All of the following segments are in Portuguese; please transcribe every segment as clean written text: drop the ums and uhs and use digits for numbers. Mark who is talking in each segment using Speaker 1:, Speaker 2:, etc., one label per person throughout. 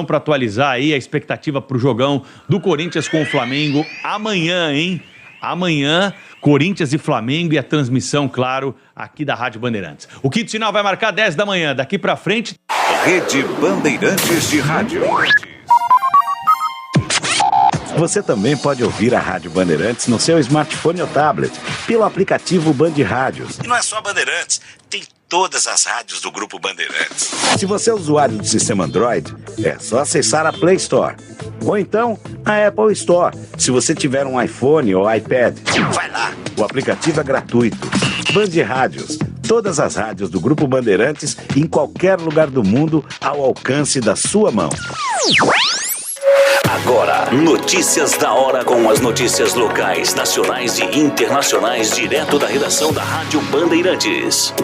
Speaker 1: Para atualizar aí a expectativa para o jogão do Corinthians com o Flamengo amanhã, hein? Amanhã, Corinthians e Flamengo e a transmissão, claro, aqui da Rádio Bandeirantes. O quinto sinal vai marcar 10 da manhã. Daqui para frente...
Speaker 2: Rede Bandeirantes de Rádio.
Speaker 3: Você também pode ouvir a Rádio Bandeirantes no seu smartphone ou tablet, pelo aplicativo Band Rádios.
Speaker 2: E não é só Bandeirantes, tem todas as rádios do Grupo Bandeirantes.
Speaker 3: Se você é usuário do sistema Android, é só acessar a Play Store. Ou então, a Apple Store, se você tiver um iPhone ou iPad.
Speaker 2: Vai lá!
Speaker 3: O aplicativo é gratuito. Band Rádios. Todas as rádios do Grupo Bandeirantes em qualquer lugar do mundo ao alcance da sua mão.
Speaker 2: Agora, notícias da hora com as notícias locais, nacionais e internacionais direto da redação da Rádio Bandeirantes.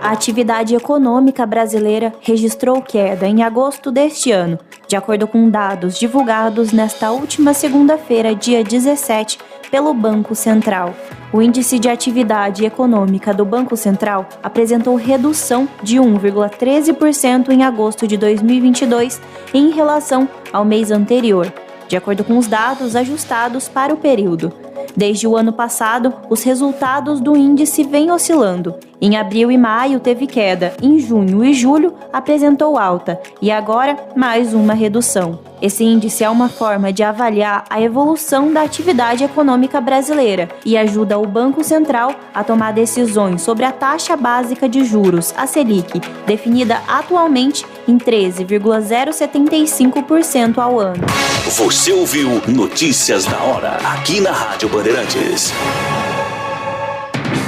Speaker 4: A atividade econômica brasileira registrou queda em agosto deste ano, de acordo com dados divulgados nesta última segunda-feira, dia 17, pelo Banco Central. O índice de atividade econômica do Banco Central apresentou redução de 1,13% em agosto de 2022 em relação ao mês anterior, de acordo com os dados ajustados para o período. Desde o ano passado, os resultados do índice vêm oscilando. Em abril e maio teve queda, em junho e julho apresentou alta e agora mais uma redução. Esse índice é uma forma de avaliar a evolução da atividade econômica brasileira e ajuda o Banco Central a tomar decisões sobre a taxa básica de juros, a Selic, definida atualmente em 13,075% ao ano.
Speaker 2: Você ouviu Notícias da Hora, aqui na Rádio Bandeirantes.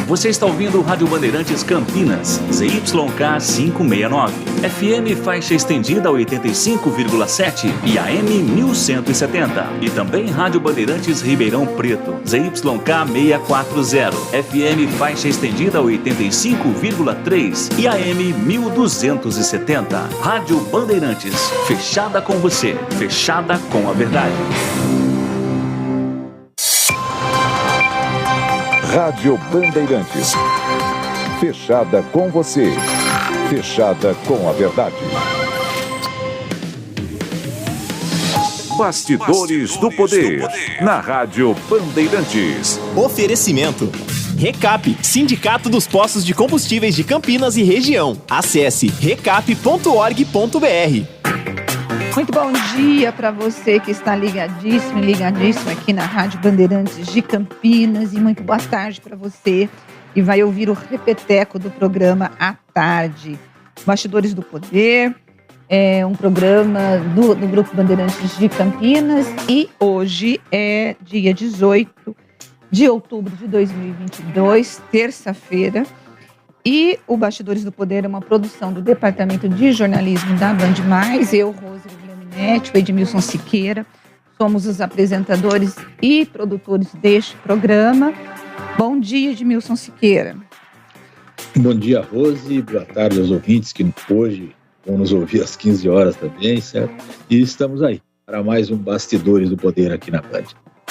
Speaker 5: Você está ouvindo o Rádio Bandeirantes Campinas, ZYK 569, FM faixa estendida 85,7 e AM 1170. E também Rádio Bandeirantes Ribeirão Preto, ZYK 640, FM faixa estendida 85,3 e AM 1270. Rádio Bandeirantes, fechada com você, fechada com a verdade.
Speaker 6: Rádio Bandeirantes. Fechada com você. Fechada com a verdade. Bastidores do Poder. Na Rádio Bandeirantes.
Speaker 7: Oferecimento. Recap, Sindicato dos Postos de Combustíveis de Campinas e Região. Acesse recap.org.br.
Speaker 8: Muito bom dia para você que está ligadíssimo e ligadíssimo aqui na Rádio Bandeirantes de Campinas, e muito boa tarde para você que vai ouvir o repeteco do programa à tarde. Bastidores do Poder, é um programa do Grupo Bandeirantes de Campinas, e hoje é dia 18 de outubro de 2022, terça-feira, e o Bastidores do Poder é uma produção do Departamento de Jornalismo da Band+, eu, Rose o Edmilson Siqueira, somos os apresentadores e produtores deste programa. Bom dia, Edmilson Siqueira.
Speaker 9: Bom dia, Rose, boa tarde aos ouvintes que hoje vão nos ouvir às 15 horas também, certo? E estamos aí para mais um Bastidores do Poder aqui na Band.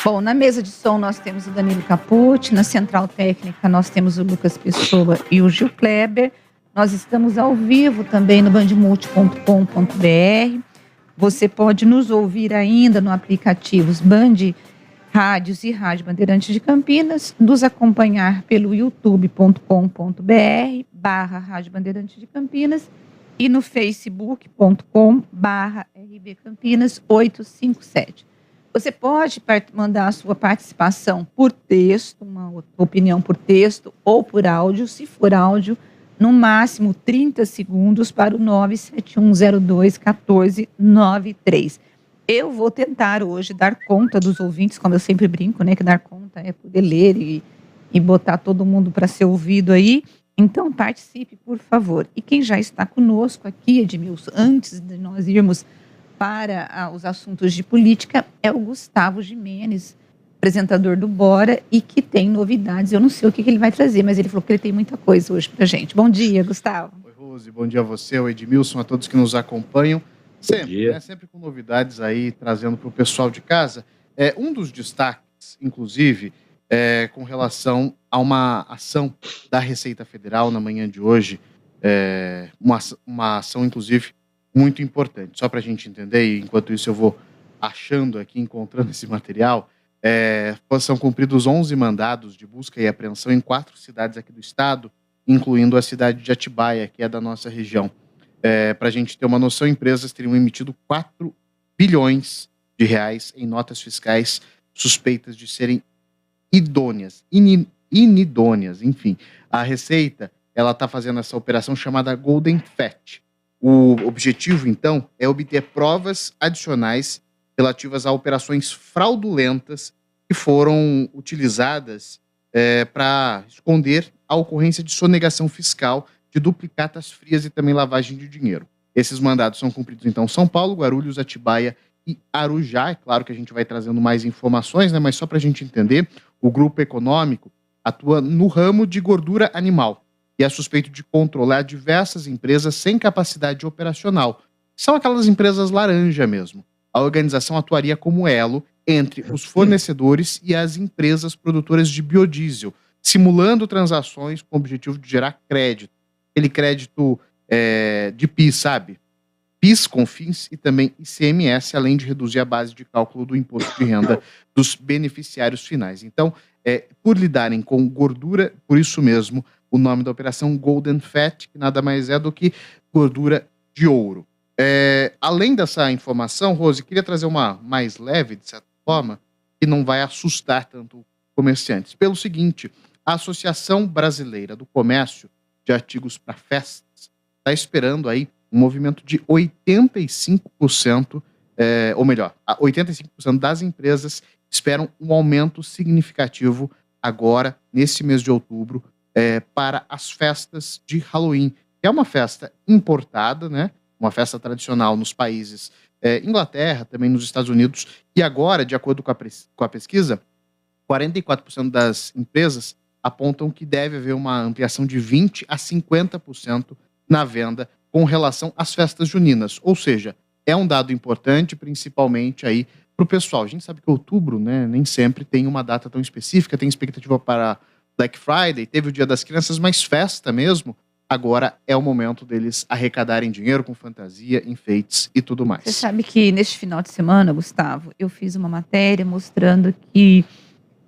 Speaker 8: Bom, na mesa de som nós temos o Danilo Capucci, na central técnica nós temos o Lucas Pessoa e o Gil Kleber. Nós estamos ao vivo também no bandmulti.com.br. Você pode nos ouvir ainda no aplicativos Band Rádios e Rádio Bandeirantes de Campinas, nos acompanhar pelo youtube.com.br/Rádio Bandeirantes de Campinas e no facebook.com/RB Campinas 857. Você pode mandar a sua participação por texto, uma opinião por texto ou por áudio, se for áudio, no máximo 30 segundos para o 971021493. Eu vou tentar hoje dar conta dos ouvintes, como eu sempre brinco, né? Que dar conta é poder ler e botar todo mundo para ser ouvido aí. Então participe, por favor. E quem já está conosco aqui, Edmilson, antes de nós irmos para os assuntos de política, é o Gustavo Gimenez, apresentador do Bora, e que tem novidades. Eu não sei o que ele vai trazer, mas ele falou que ele tem muita coisa hoje pra gente. Bom dia, Gustavo.
Speaker 10: Oi, Rose. Bom dia a você, o Edmilson, a todos que nos acompanham. Sempre, né? Sempre com novidades aí, trazendo para o pessoal de casa. Um dos destaques, inclusive, com relação a uma ação da Receita Federal na manhã de hoje, uma ação, inclusive, muito importante. Só para a gente entender, e enquanto isso eu vou achando aqui, encontrando esse material, são cumpridos 11 mandados de busca e apreensão em 4 cidades aqui do estado, incluindo a cidade de Atibaia, que é da nossa região. Para a gente ter uma noção, empresas teriam emitido 4 bilhões de reais em notas fiscais suspeitas de serem inidôneas, enfim. A Receita, ela está fazendo essa operação chamada Golden Fat. O objetivo, então, é obter provas adicionais relativas a operações fraudulentas que foram utilizadas para esconder a ocorrência de sonegação fiscal, de duplicatas frias e também lavagem de dinheiro. Esses mandados são cumpridos, então, São Paulo, Guarulhos, Atibaia e Arujá. É claro que a gente vai trazendo mais informações, né? Mas só para a gente entender, o grupo econômico atua no ramo de gordura animal e é suspeito de controlar diversas empresas sem capacidade operacional. São aquelas empresas laranja mesmo. A organização atuaria como elo entre os fornecedores e as empresas produtoras de biodiesel, simulando transações com o objetivo de gerar crédito. Aquele crédito de PIS, sabe? PIS, CONFINS e também ICMS, além de reduzir a base de cálculo do imposto de renda dos beneficiários finais. Então, por lidarem com gordura, por isso mesmo, o nome da operação Golden Fat, que nada mais é do que gordura de ouro. Além dessa informação, Rose, queria trazer uma mais leve, de certa forma, que não vai assustar tanto comerciantes. Pelo seguinte, a Associação Brasileira do Comércio de Artigos para Festas está esperando aí um movimento de 85%, ou melhor, 85% das empresas esperam um aumento significativo agora, nesse mês de outubro, para as festas de Halloween, que é uma festa importada, né? Uma festa tradicional nos países Inglaterra, também nos Estados Unidos, e agora, de acordo com a pesquisa, 44% das empresas apontam que deve haver uma ampliação de 20% a 50% na venda com relação às festas juninas. Ou seja, é um dado importante, principalmente aí para o pessoal. A gente sabe que outubro, né, nem sempre tem uma data tão específica, tem expectativa para Black Friday, teve o Dia das Crianças, mas festa mesmo, agora é o momento deles arrecadarem dinheiro com fantasia, enfeites e tudo mais.
Speaker 8: Você sabe que neste final de semana, Gustavo, eu fiz uma matéria mostrando que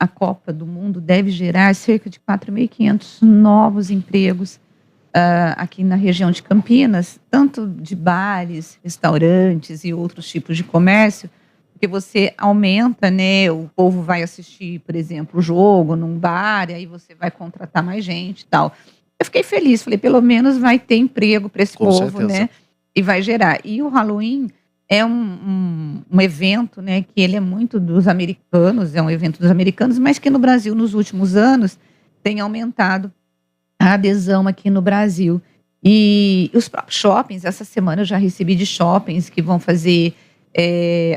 Speaker 8: a Copa do Mundo deve gerar cerca de 4.500 novos empregos aqui na região de Campinas, tanto de bares, restaurantes e outros tipos de comércio, porque você aumenta, né, o povo vai assistir, por exemplo, o jogo num bar, e aí você vai contratar mais gente e tal. Eu fiquei feliz, falei, pelo menos vai ter emprego para esse povo, né, e vai gerar. E o Halloween é um evento, né, que ele é muito dos americanos, é um evento dos americanos, mas que no Brasil, nos últimos anos, tem aumentado a adesão aqui no Brasil. E os próprios shoppings, essa semana eu já recebi de shoppings que vão fazer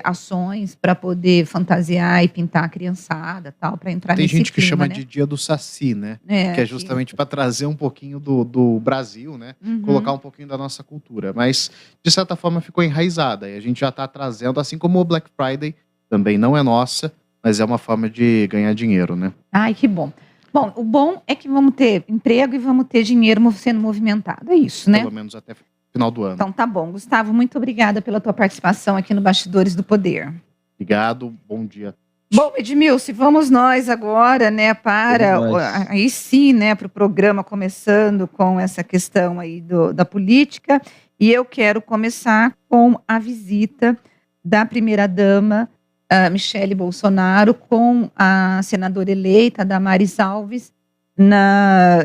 Speaker 8: ações para poder fantasiar e pintar a criançada, tal, para entrar nesse clima.
Speaker 10: Tem gente que chama,
Speaker 8: né,
Speaker 10: de Dia do Saci, né? Que é justamente para trazer um pouquinho do Brasil, né?
Speaker 8: Uhum.
Speaker 10: Colocar um pouquinho da nossa cultura. Mas, de certa forma, ficou enraizada. E a gente já está trazendo, assim como o Black Friday também não é nossa, mas é uma forma de ganhar dinheiro, né?
Speaker 8: Ai, que bom. Bom, o bom é que vamos ter emprego e vamos ter dinheiro sendo movimentado. É isso, né?
Speaker 10: Pelo menos até final do ano.
Speaker 8: Então tá bom. Gustavo, muito obrigada pela tua participação aqui no Bastidores do Poder.
Speaker 10: Obrigado, bom dia.
Speaker 8: Bom, Edmilson, vamos nós agora, né, aí sim, né, para o programa, começando com essa questão aí da política, e eu quero começar com a visita da primeira-dama, Michele Bolsonaro, com a senadora eleita, Damares Alves,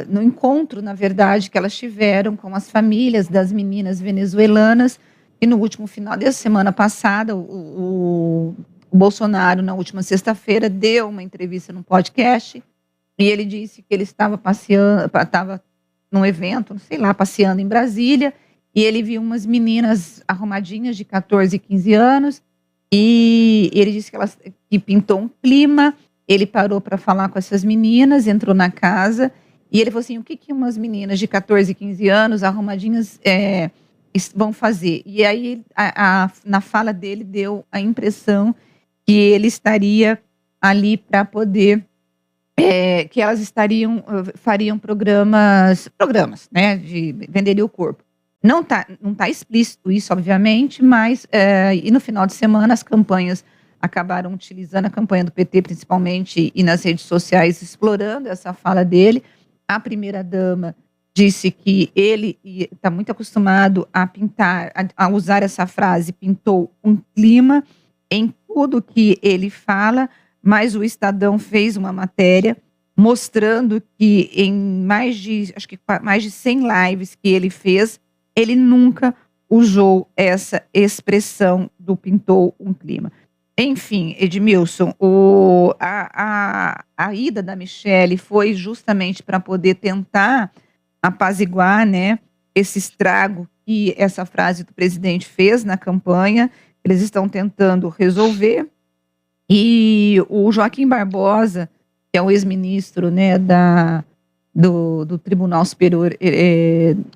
Speaker 8: no encontro, na verdade, que elas tiveram com as famílias das meninas venezuelanas, e no último final da semana passada, o Bolsonaro, na última sexta-feira, deu uma entrevista num podcast, e ele disse que ele estava num evento, não sei lá, passeando em Brasília, e ele viu umas meninas arrumadinhas de 14 e 15 anos, e ele disse que pintou um clima. Ele parou para falar com essas meninas, entrou na casa, e ele falou assim, o que umas meninas de 14 e 15 anos arrumadinhas vão fazer? E aí, na fala dele, deu a impressão que ele estaria ali para poder, que elas fariam programas, né, venderiam o corpo. Não tá explícito isso, obviamente, mas e no final de semana as campanhas acabaram utilizando a campanha do PT, principalmente, e nas redes sociais, explorando essa fala dele. A primeira-dama disse que ele está muito acostumado a pintar, a usar essa frase, pintou um clima em tudo que ele fala, mas o Estadão fez uma matéria mostrando que em mais de 100 lives que ele fez, ele nunca usou essa expressão do pintou um clima. Enfim, Edmilson, a ida da Michelle foi justamente para poder tentar apaziguar, né, esse estrago que essa frase do presidente fez na campanha. Eles estão tentando resolver. E o Joaquim Barbosa, que é o ex-ministro, né, do Tribunal Superior,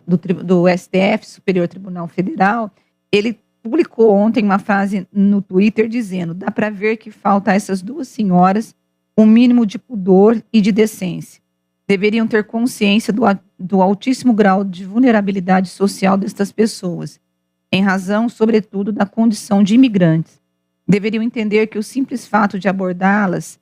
Speaker 8: do STF, Superior Tribunal Federal, ele publicou ontem uma frase no Twitter dizendo: dá para ver que falta a essas duas senhoras um mínimo de pudor e de decência. Deveriam ter consciência do altíssimo grau de vulnerabilidade social destas pessoas, em razão, sobretudo, da condição de imigrantes. Deveriam entender que o simples fato de abordá-las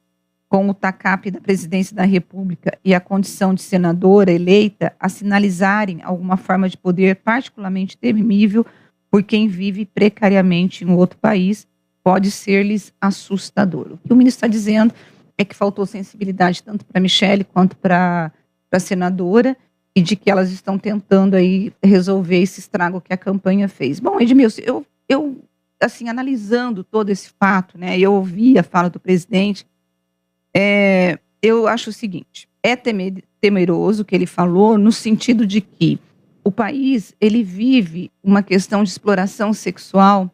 Speaker 8: com o tacape da presidência da República e a condição de senadora eleita a sinalizarem alguma forma de poder particularmente temível por quem vive precariamente em outro país pode ser-lhes assustador. O que o ministro está dizendo é que faltou sensibilidade tanto para a Michelle quanto para a senadora, e de que elas estão tentando aí resolver esse estrago que a campanha fez. Bom, Edmilson, eu assim, analisando todo esse fato, né, eu ouvi a fala do presidente, eu acho o seguinte: é temeroso o que ele falou, no sentido de que o país, ele vive uma questão de exploração sexual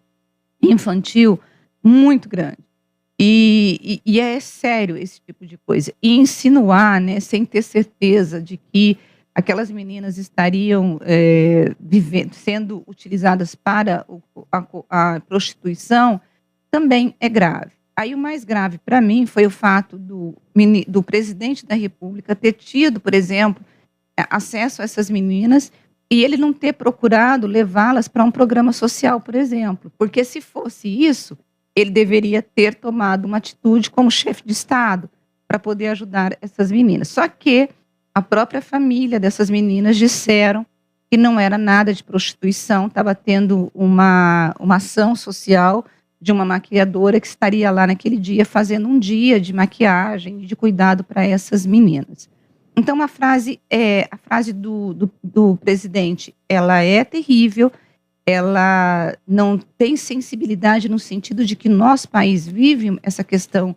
Speaker 8: infantil muito grande. E é sério esse tipo de coisa. E insinuar, né, sem ter certeza de que aquelas meninas estariam sendo utilizadas para a prostituição, também é grave. Aí o mais grave para mim foi o fato do presidente da República ter tido, por exemplo, acesso a essas meninas e ele não ter procurado levá-las para um programa social, por exemplo. Porque se fosse isso, ele deveria ter tomado uma atitude como chefe de Estado para poder ajudar essas meninas. Só que a própria família dessas meninas disseram que não era nada de prostituição, estava tendo uma ação social de uma maquiadora que estaria lá naquele dia fazendo um dia de maquiagem e de cuidado para essas meninas. Então a frase do presidente, ela é terrível, ela não tem sensibilidade no sentido de que nosso país vive essa questão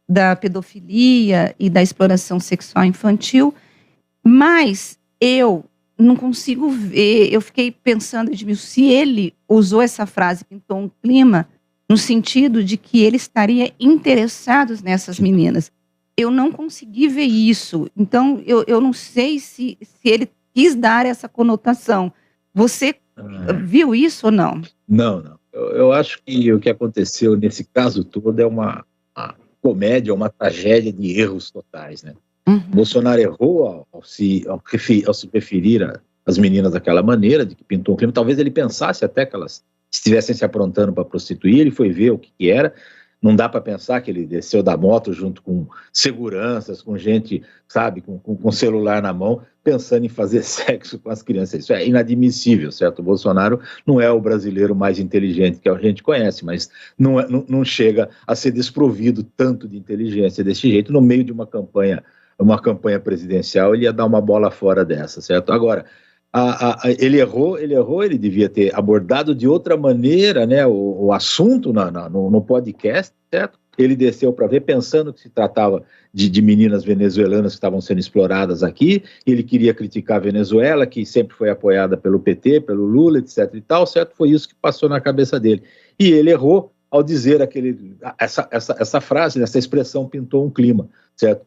Speaker 8: da pedofilia e da exploração sexual infantil, mas eu não consigo ver, eu fiquei pensando, Edmilson, se ele usou essa frase, pintou um clima, no sentido de que ele estaria interessado nessas meninas. Eu não consegui ver isso, então eu não sei se ele quis dar essa conotação. Você viu isso ou não?
Speaker 9: Não. Eu acho que o que aconteceu nesse caso todo é uma comédia, uma tragédia de erros totais, né? Bolsonaro errou ao se referir às meninas daquela maneira, de que pintou um clima. Talvez ele pensasse até que elas estivessem se aprontando para prostituir, ele foi ver o que era. Não dá para pensar que ele desceu da moto junto com seguranças, com gente, sabe, com celular na mão, pensando em fazer sexo com as crianças. Isso é inadmissível, certo? O Bolsonaro não é o brasileiro mais inteligente que a gente conhece, mas não chega a ser desprovido tanto de inteligência desse jeito. No meio de uma campanha presidencial, ele ia dar uma bola fora dessa, certo? Agora, ele errou, ele devia ter abordado de outra maneira, né, o assunto no podcast, certo? Ele desceu para ver, pensando que se tratava de meninas venezuelanas que estavam sendo exploradas aqui. Ele queria criticar a Venezuela, que sempre foi apoiada pelo PT, pelo Lula, etc. e tal, certo? Foi isso que passou na cabeça dele. E ele errou ao dizer essa frase, essa expressão, pintou um clima, certo?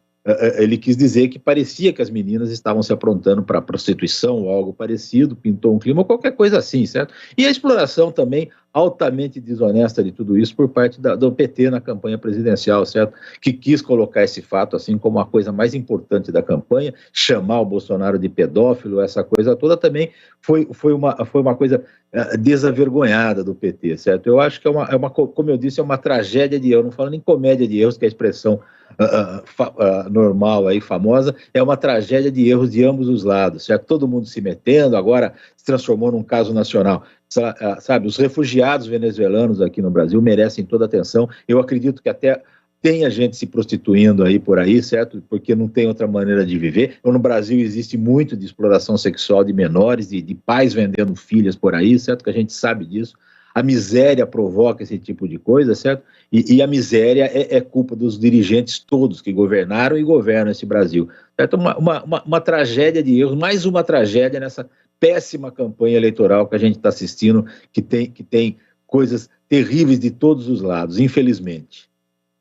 Speaker 9: ele quis dizer que parecia que as meninas estavam se aprontando para prostituição ou algo parecido, pintou um clima, ou qualquer coisa assim, certo? E a exploração também altamente desonesta de tudo isso por parte do PT na campanha presidencial, certo? Que quis colocar esse fato assim como a coisa mais importante da campanha, chamar o Bolsonaro de pedófilo, essa coisa toda também foi uma coisa desavergonhada do PT, certo? Eu acho que como eu disse, é uma tragédia de erros, não falo nem comédia de erros, que é a expressão normal aí, famosa, é uma tragédia de erros de ambos os lados, certo? Todo mundo se metendo, agora se transformou num caso nacional, sabe? Os refugiados venezuelanos aqui no Brasil merecem toda a atenção. Eu acredito que até tem a gente se prostituindo aí por aí, certo? Porque não tem outra maneira de viver. No Brasil existe muito de exploração sexual de menores, de pais vendendo filhas por aí, certo? Que a gente sabe disso. A miséria provoca esse tipo de coisa, certo? E a miséria é culpa dos dirigentes todos que governaram e governam esse Brasil, certo? Uma tragédia de erros, mais uma tragédia nessa péssima campanha eleitoral que a gente está assistindo, que tem coisas terríveis de todos os lados, infelizmente.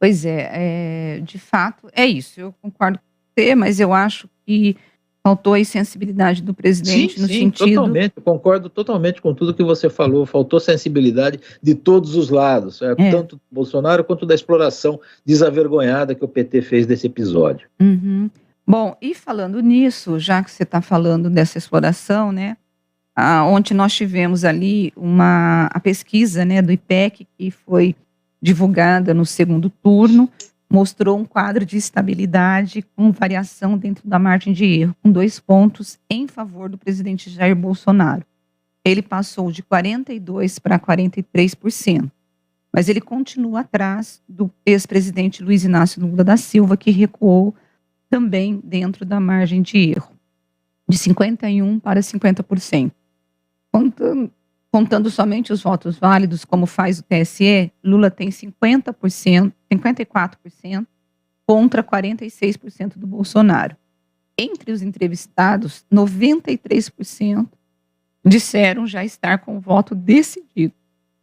Speaker 8: Pois é, de fato, é isso. Eu concordo com você, mas eu acho que faltou a sensibilidade do presidente no sentido...
Speaker 9: Totalmente, eu concordo totalmente com tudo que você falou, faltou sensibilidade de todos os lados, certo? Tanto do Bolsonaro quanto da exploração desavergonhada que o PT fez desse episódio.
Speaker 8: Uhum. Bom, e falando nisso, já que você está falando dessa exploração, né, ontem nós tivemos ali a pesquisa, né, do IPEC, que foi divulgada no segundo turno, mostrou um quadro de estabilidade com variação dentro da margem de erro, com 2 pontos em favor do presidente Jair Bolsonaro. Ele passou de 42% para 43%, mas ele continua atrás do ex-presidente Luiz Inácio Lula da Silva, que recuou também dentro da margem de erro, de 51% para 50%. Contando somente os votos válidos, como faz o TSE, Lula tem 54% contra 46% do Bolsonaro. Entre os entrevistados, 93% disseram já estar com o voto decidido.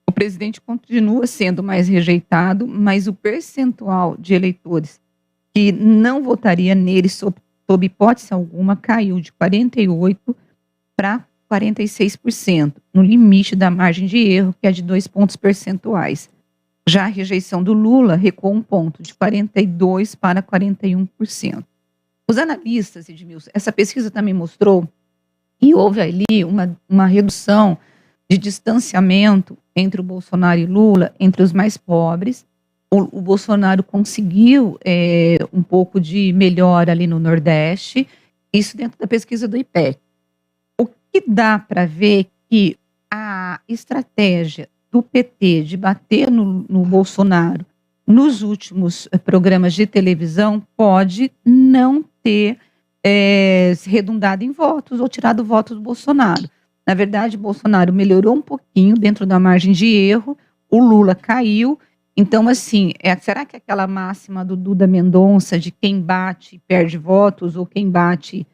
Speaker 8: O presidente continua sendo mais rejeitado, mas o percentual de eleitores que não votaria nele sob hipótese alguma caiu de 48% para 46%, no limite da margem de erro, que é de 2 pontos percentuais. Já a rejeição do Lula recuou 1 ponto, de 42% para 41%. Os analistas, Edmilson, essa pesquisa também mostrou que houve ali uma redução de distanciamento entre o Bolsonaro e Lula, entre os mais pobres. O Bolsonaro conseguiu um pouco de melhora ali no Nordeste, isso dentro da pesquisa do IPEC. O que dá para ver que a estratégia do PT de bater no Bolsonaro nos últimos programas de televisão pode não ter redundado em votos ou tirado votos do Bolsonaro. Na verdade, Bolsonaro melhorou um pouquinho dentro da margem de erro, o Lula caiu. Então, assim, será que aquela máxima do Duda Mendonça de quem bate perde votos ou quem bate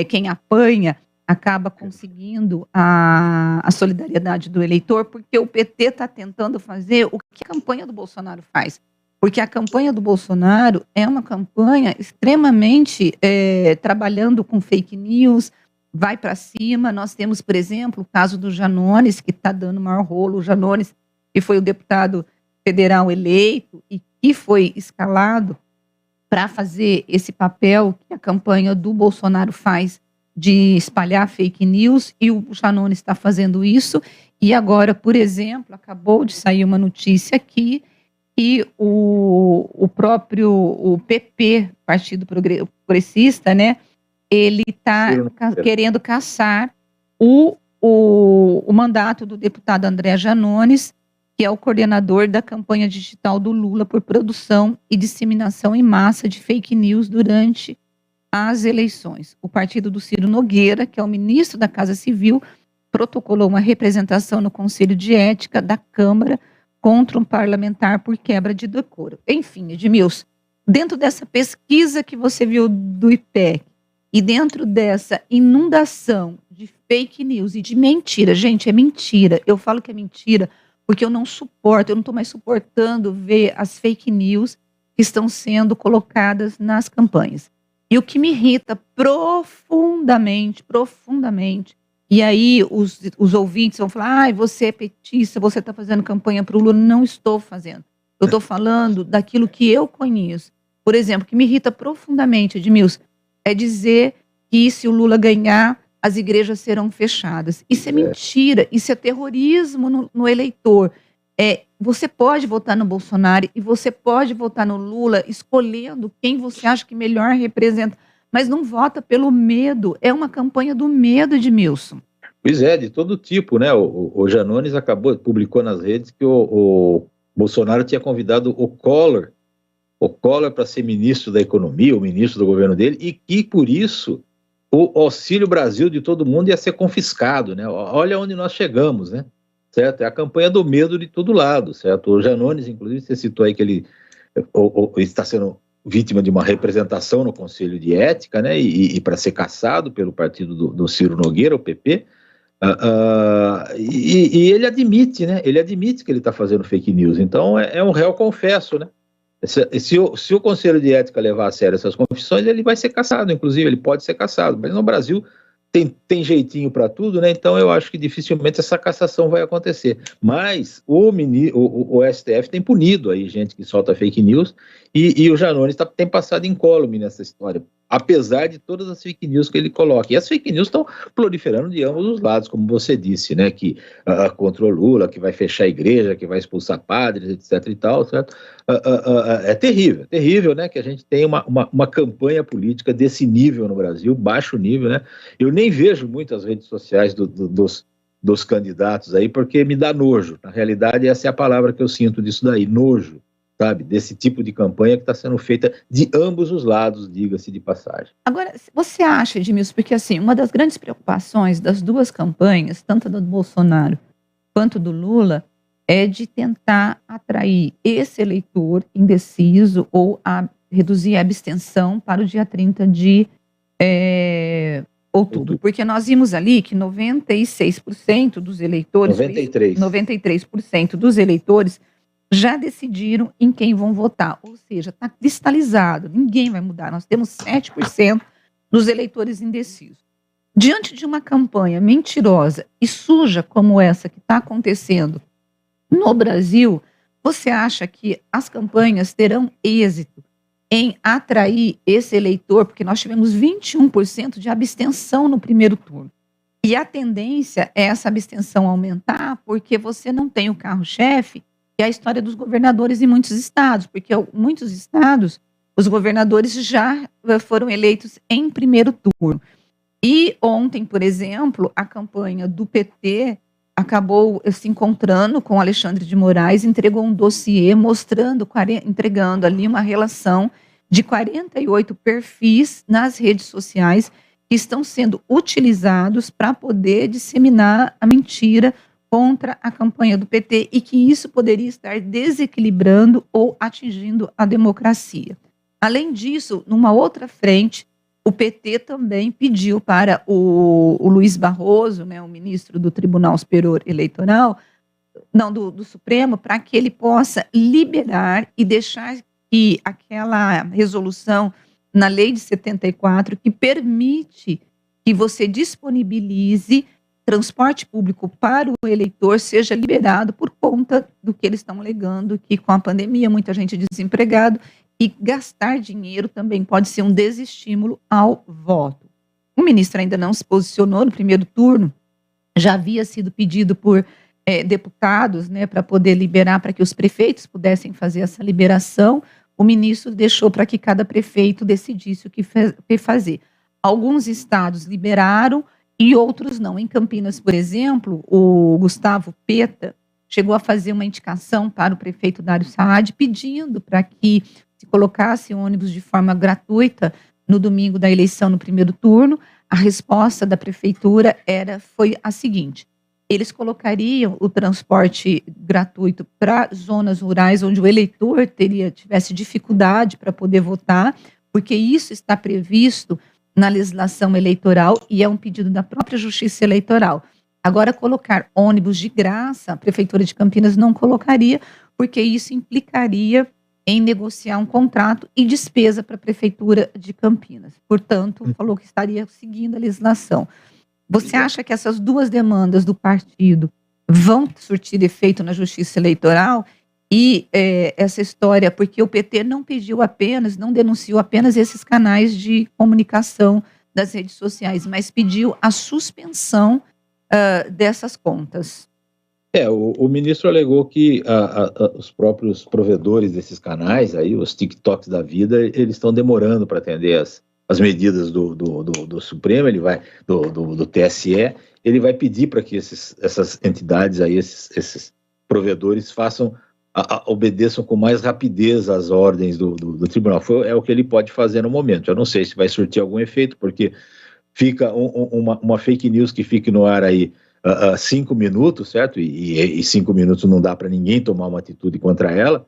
Speaker 8: quem apanha acaba conseguindo a solidariedade do eleitor? Porque o PT está tentando fazer o que a campanha do Bolsonaro faz. Porque a campanha do Bolsonaro é uma campanha extremamente trabalhando com fake news, vai para cima. Nós temos, por exemplo, o caso do Janones, que está dando maior rolo. O Janones, que foi o deputado federal eleito e que foi escalado para fazer esse papel que a campanha do Bolsonaro faz de espalhar fake news, e o Janones está fazendo isso. E agora, por exemplo, acabou de sair uma notícia aqui que o próprio PP, Partido Progressista, né, ele está querendo cassar o mandato do deputado André Janones, que é o coordenador da campanha digital do Lula por produção e disseminação em massa de fake news durante as eleições. O partido do Ciro Nogueira, que é o ministro da Casa Civil, protocolou uma representação no Conselho de Ética da Câmara contra um parlamentar por quebra de decoro. Enfim, Edmilson, dentro dessa pesquisa que você viu do IPEC e dentro dessa inundação de fake news e de mentira, gente, é mentira, eu falo que é mentira porque eu não estou mais suportando ver as fake news que estão sendo colocadas nas campanhas. E o que me irrita profundamente, e aí os ouvintes vão falar, você é petista, você está fazendo campanha para o Lula. Não estou fazendo. Eu estou falando daquilo que eu conheço. Por exemplo, o que me irrita profundamente, Edmilson, é dizer que se o Lula ganhar, as igrejas serão fechadas. Isso é mentira, isso é terrorismo no eleitor. Você pode votar no Bolsonaro e você pode votar no Lula escolhendo quem você acha que melhor representa, mas não vota pelo medo. É uma campanha do medo, Edmilson.
Speaker 9: Pois é, de todo tipo, né? O Janones publicou nas redes que o Bolsonaro tinha convidado o Collor para ser ministro da Economia, o ministro do governo dele, e que, por isso, o Auxílio Brasil de todo mundo ia ser confiscado, né? Olha onde nós chegamos, né? Certo? É a campanha do medo de todo lado, certo? O Janones, inclusive, você citou aí que ele está sendo vítima de uma representação no Conselho de Ética, né? E para ser cassado pelo partido do Ciro Nogueira, o PP. E ele admite, né? Ele admite que ele está fazendo fake news. Então, é um réu confesso, né? Se o Conselho de Ética levar a sério essas confissões, ele vai ser cassado, inclusive, ele pode ser cassado. Mas no Brasil tem jeitinho para tudo, né? Então eu acho que dificilmente essa cassação vai acontecer. Mas o STF tem punido aí gente que solta fake news e o Janones tem passado incólume nessa história, apesar de todas as fake news que ele coloca. E as fake news estão proliferando de ambos os lados, como você disse, né? Que contra o Lula, que vai fechar a igreja, que vai expulsar padres, etc. e tal, certo? É terrível, né? Que a gente tem uma campanha política desse nível no Brasil, baixo nível, né? Eu nem vejo muito as redes sociais dos candidatos aí, porque me dá nojo. Na realidade, essa é a palavra que eu sinto disso daí, nojo, sabe? Desse tipo de campanha que está sendo feita de ambos os lados, diga-se de passagem.
Speaker 8: Agora, você acha, Edmilson, porque assim, uma das grandes preocupações das duas campanhas, tanto do Bolsonaro quanto do Lula, é de tentar atrair esse eleitor indeciso ou reduzir a abstenção para o dia 30 de outubro. Porque nós vimos ali que 96% dos eleitores... 93% dos eleitores já decidiram em quem vão votar. Ou seja, está cristalizado, ninguém vai mudar. Nós temos 7% dos eleitores indecisos. Diante de uma campanha mentirosa e suja como essa que está acontecendo no Brasil, você acha que as campanhas terão êxito em atrair esse eleitor? Porque nós tivemos 21% de abstenção no primeiro turno. E a tendência é essa abstenção aumentar porque você não tem o carro-chefe, que é a história dos governadores em muitos estados, porque muitos estados, os governadores já foram eleitos em primeiro turno. E ontem, por exemplo, a campanha do PT acabou se encontrando com Alexandre de Moraes, entregou um dossiê entregando ali uma relação de 48 perfis nas redes sociais que estão sendo utilizados para poder disseminar a mentira contra a campanha do PT e que isso poderia estar desequilibrando ou atingindo a democracia. Além disso, numa outra frente, o PT também pediu para o Luiz Barroso, né, o ministro do Tribunal Superior Eleitoral, do Supremo, para que ele possa liberar e deixar que aquela resolução na lei de 74 que permite que você disponibilize transporte público para o eleitor seja liberado por conta do que eles estão alegando, que com a pandemia muita gente desempregado e gastar dinheiro também pode ser um desestímulo ao voto. O ministro ainda não se posicionou no primeiro turno, já havia sido pedido por deputados, né, para poder liberar, para que os prefeitos pudessem fazer essa liberação. O ministro deixou para que cada prefeito decidisse o que fazer. Alguns estados liberaram e outros não. Em Campinas, por exemplo, o Gustavo Peta chegou a fazer uma indicação para o prefeito Dário Saad, pedindo para que se colocasse ônibus de forma gratuita no domingo da eleição, no primeiro turno. A resposta da prefeitura foi a seguinte: eles colocariam o transporte gratuito para zonas rurais onde o eleitor tivesse dificuldade para poder votar, porque isso está previsto na legislação eleitoral e é um pedido da própria Justiça Eleitoral. Agora, colocar ônibus de graça, a Prefeitura de Campinas não colocaria, porque isso implicaria em negociar um contrato e despesa para a Prefeitura de Campinas. Portanto, falou que estaria seguindo a legislação. Você acha que essas duas demandas do partido vão surtir efeito na Justiça Eleitoral? E essa história, porque o PT não denunciou apenas esses canais de comunicação das redes sociais, mas pediu a suspensão dessas contas.
Speaker 9: O ministro alegou que os próprios provedores desses canais, aí, os TikToks da vida, eles estão demorando para atender as medidas do Supremo, do TSE, ele vai pedir para que essas entidades, aí, esses provedores obedeçam com mais rapidez às ordens do tribunal. É o que ele pode fazer no momento. Eu não sei se vai surtir algum efeito, porque fica uma fake news que fique no ar aí 5 minutos, certo? E 5 minutos não dá para ninguém tomar uma atitude contra ela.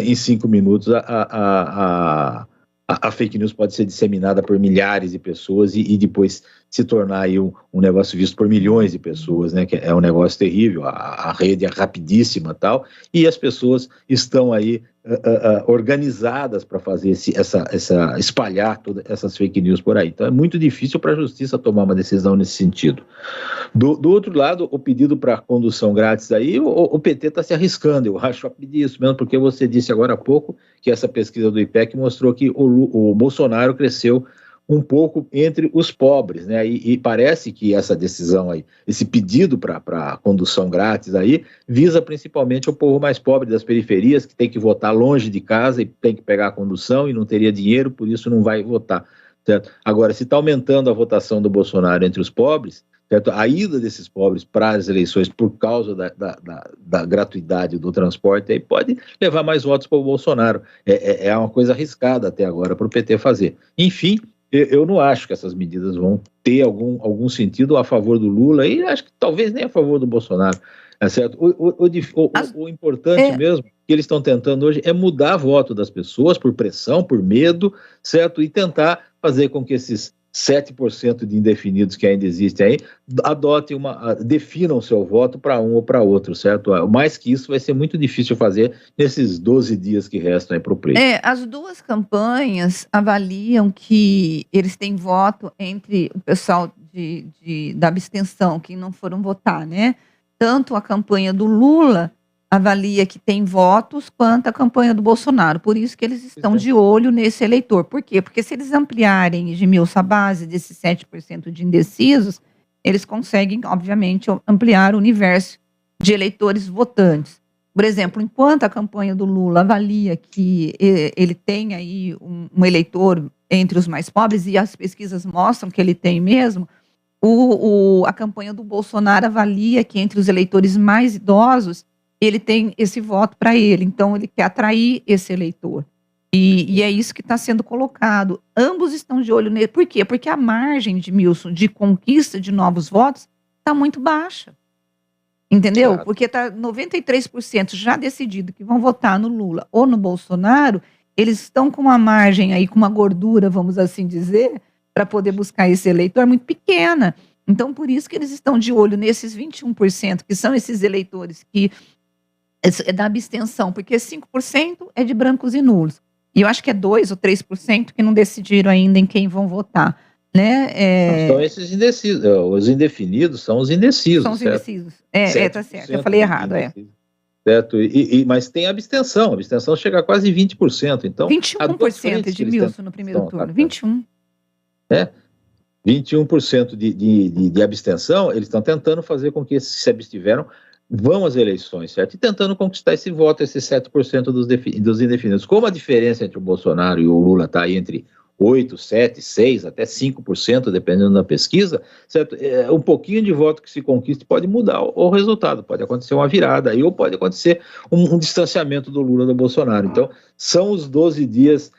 Speaker 9: Em 5 minutos a fake news pode ser disseminada por milhares de pessoas e depois se tornar aí um negócio visto por milhões de pessoas, né? Que é um negócio terrível. A rede é rapidíssima e tal, e as pessoas estão aí organizadas para fazer espalhar todas essas fake news por aí. Então é muito difícil para a justiça tomar uma decisão nesse sentido. Do outro lado, o pedido para condução grátis aí, o PT está se arriscando, eu acho, a pedir isso mesmo, porque você disse agora há pouco que essa pesquisa do IPEC mostrou que o Bolsonaro cresceu um pouco entre os pobres, né? E parece que essa decisão aí, esse pedido para condução grátis aí, visa principalmente o povo mais pobre das periferias, que tem que votar longe de casa e tem que pegar a condução e não teria dinheiro, por isso não vai votar, certo? Agora, se está aumentando a votação do Bolsonaro entre os pobres, certo? A ida desses pobres para as eleições por causa da gratuidade do transporte aí pode levar mais votos para o Bolsonaro. É uma coisa arriscada até agora para o PT fazer. Enfim, eu não acho que essas medidas vão ter algum sentido a favor do Lula e acho que talvez nem a favor do Bolsonaro, é certo? O importante mesmo que eles estão tentando hoje é mudar voto das pessoas por pressão, por medo, certo? E tentar fazer com que esses 7% de indefinidos que ainda existem aí, definam seu voto para um ou para outro, certo? Mais que isso vai ser muito difícil fazer nesses 12 dias que restam aí para o pleito.
Speaker 8: As duas campanhas avaliam que eles têm voto entre o pessoal da abstenção, que não foram votar, né? Tanto a campanha do Lula avalia que tem votos, quanto a campanha do Bolsonaro. Por isso que eles estão de olho nesse eleitor. Por quê? Porque se eles ampliarem, Edmilson, a base desses 7% de indecisos, eles conseguem, obviamente, ampliar o universo de eleitores votantes. Por exemplo, enquanto a campanha do Lula avalia que ele tem aí um eleitor entre os mais pobres, e as pesquisas mostram que ele tem mesmo, a campanha do Bolsonaro avalia que entre os eleitores mais idosos, ele tem esse voto para ele, então ele quer atrair esse eleitor. E é isso que está sendo colocado. Ambos estão de olho nele. Por quê? Porque a margem, Edmilson, de conquista de novos votos está muito baixa. Entendeu? Claro. Porque está 93% já decidido que vão votar no Lula ou no Bolsonaro, eles estão com uma margem aí, com uma gordura, vamos assim dizer, para poder buscar esse eleitor muito pequena. Então, por isso que eles estão de olho nesses 21%, que são esses eleitores que é da abstenção, porque 5% é de brancos e nulos. E eu acho que é 2% ou 3% que não decidiram ainda em quem vão votar. Né?
Speaker 9: São esses indecisos. Os indefinidos são os indecisos.
Speaker 8: São os indecisos. Tá certo. Eu falei errado.
Speaker 9: Certo. Mas tem abstenção. A abstenção chega a quase 20%. Então,
Speaker 8: 21% Edmilson no primeiro turno. 21%.
Speaker 9: 21% de abstenção, eles estão tentando fazer com que esses que se abstiveram vão às eleições, certo? E tentando conquistar esse voto, esses 7% dos indefinidos. Como a diferença entre o Bolsonaro e o Lula está aí entre 8%, 7%, 6%, até 5%, dependendo da pesquisa, certo? Um pouquinho de voto que se conquiste pode mudar o resultado, pode acontecer uma virada aí, ou pode acontecer um distanciamento do Lula do Bolsonaro. Então, são os 12 dias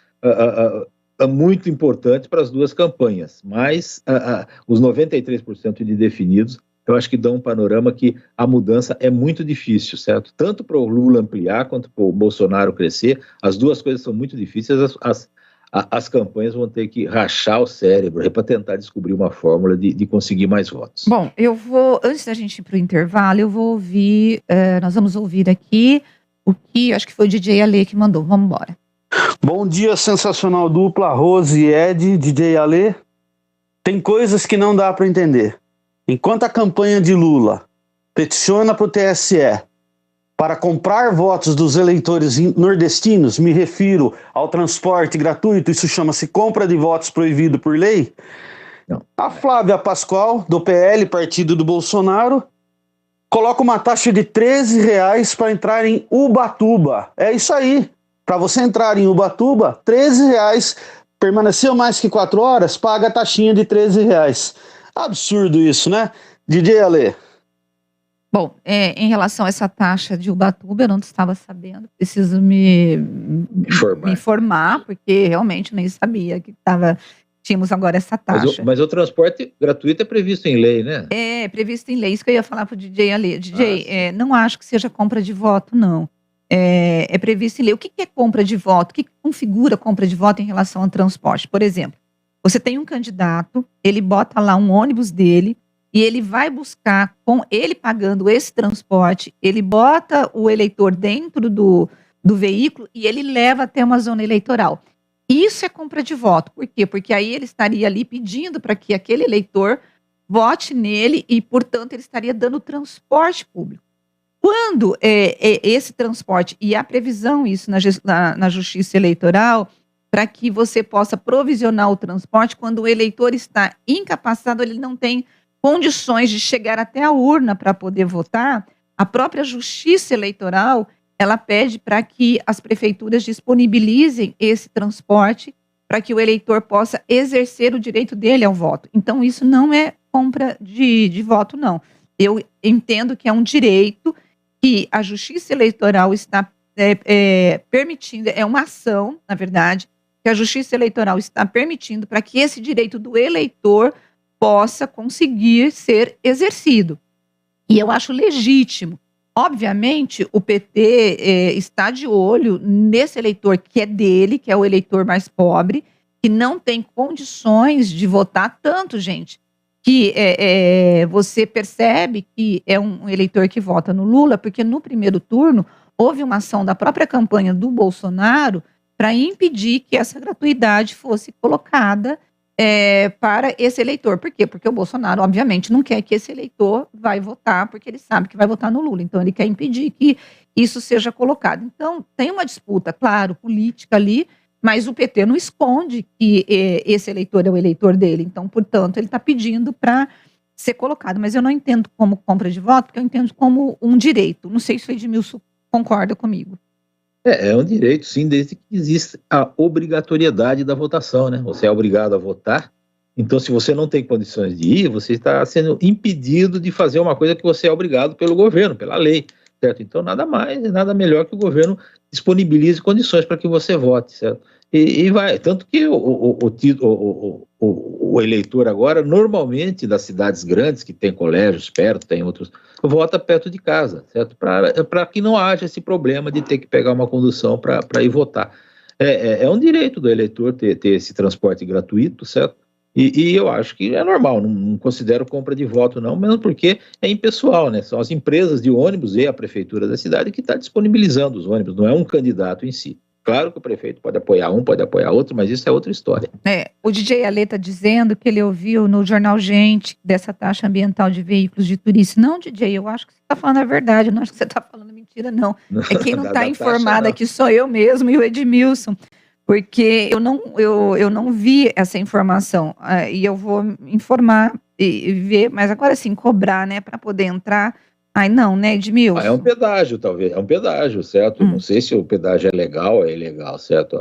Speaker 9: muito importantes para as duas campanhas, mas os 93% de definidos, eu acho que dão um panorama que a mudança é muito difícil, certo? Tanto para o Lula ampliar, quanto para o Bolsonaro crescer, as duas coisas são muito difíceis, as campanhas vão ter que rachar o cérebro para tentar descobrir uma fórmula de conseguir mais votos.
Speaker 8: Bom, antes da gente ir para o intervalo, nós vamos ouvir aqui Acho que foi o DJ Ale que mandou. Vamos embora.
Speaker 11: Bom dia, sensacional dupla, Rose e Ed, DJ Ale. Tem coisas que não dá para entender. Enquanto a campanha de Lula peticiona para o TSE para comprar votos dos eleitores nordestinos, me refiro ao transporte gratuito, isso chama-se compra de votos proibido por lei, a Flávia Pascoal, do PL, partido do Bolsonaro, coloca uma taxa de R$13 para entrar em Ubatuba. É isso aí. Para você entrar em Ubatuba, R$13. Permaneceu mais que 4 horas, paga a taxinha de R$13. Absurdo isso, né? DJ Ale.
Speaker 8: Bom, em relação a essa taxa de Ubatuba, eu não estava sabendo. Preciso me informar, porque realmente nem sabia que tínhamos agora essa taxa.
Speaker 9: Mas o transporte gratuito é previsto em lei, né?
Speaker 8: É previsto em lei. Isso que eu ia falar para o DJ Ale. DJ, não acho que seja compra de voto, não. É previsto em lei. O que é compra de voto? O que configura compra de voto em relação ao transporte? Por exemplo, você tem um candidato, ele bota lá um ônibus dele e ele vai buscar, com ele pagando esse transporte, ele bota o eleitor dentro do veículo e ele leva até uma zona eleitoral. Isso é compra de voto. Por quê? Porque aí ele estaria ali pedindo para que aquele eleitor vote nele e, portanto, ele estaria dando transporte público. Quando esse transporte, e há previsão isso na Justiça Eleitoral, para que você possa provisionar o transporte, quando o eleitor está incapacitado, ele não tem condições de chegar até a urna para poder votar, a própria Justiça Eleitoral, ela pede para que as prefeituras disponibilizem esse transporte para que o eleitor possa exercer o direito dele ao voto. Então, isso não é compra de voto, não. Eu entendo que é um direito que a Justiça Eleitoral está permitindo, é uma ação, na verdade, que a Justiça Eleitoral está permitindo para que esse direito do eleitor possa conseguir ser exercido. E eu acho legítimo. Obviamente, o PT está de olho nesse eleitor que é dele, que é o eleitor mais pobre, que não tem condições de votar tanto, gente, que você percebe que é um eleitor que vota no Lula, porque no primeiro turno houve uma ação da própria campanha do Bolsonaro para impedir que essa gratuidade fosse colocada para esse eleitor. Por quê? Porque o Bolsonaro, obviamente, não quer que esse eleitor vai votar, porque ele sabe que vai votar no Lula. Então, ele quer impedir que isso seja colocado. Então, tem uma disputa, claro, política ali, mas o PT não esconde que esse eleitor é o eleitor dele. Então, portanto, ele está pedindo para ser colocado. Mas eu não entendo como compra de voto, porque eu entendo como um direito. Não sei se o Edmilson concorda comigo.
Speaker 9: É um direito, sim, desde que exista a obrigatoriedade da votação, né? Você é obrigado a votar, então se você não tem condições de ir, você está sendo impedido de fazer uma coisa que você é obrigado pelo governo, pela lei, certo? Então nada mais, nada melhor que o governo disponibilize condições para que você vote, certo? E vai, tanto que o eleitor agora, normalmente das cidades grandes, que tem colégios perto, tem outros, vota perto de casa, certo? Para que não haja esse problema de ter que pegar uma condução para ir votar. É um direito do eleitor ter esse transporte gratuito, certo? E eu acho que é normal, não considero compra de voto não, mesmo porque é impessoal, né? São as empresas de ônibus e a prefeitura da cidade que está disponibilizando os ônibus, não é um candidato em si. Claro que o prefeito pode apoiar um, pode apoiar outro, mas isso é outra história.
Speaker 8: O DJ Ale está dizendo que ele ouviu no jornal Gente dessa taxa ambiental de veículos de turismo. Não, DJ, eu acho que você está falando a verdade, eu não acho que você está falando mentira, não. É quem não está informado aqui sou eu mesmo e o Edmilson, porque eu não vi essa informação, e eu vou informar e ver, mas agora sim, cobrar, né, para poder entrar. Ai, não, né, Edmilson?
Speaker 9: É um pedágio, talvez. É um pedágio, certo? Não sei se o pedágio é legal ou é ilegal, certo?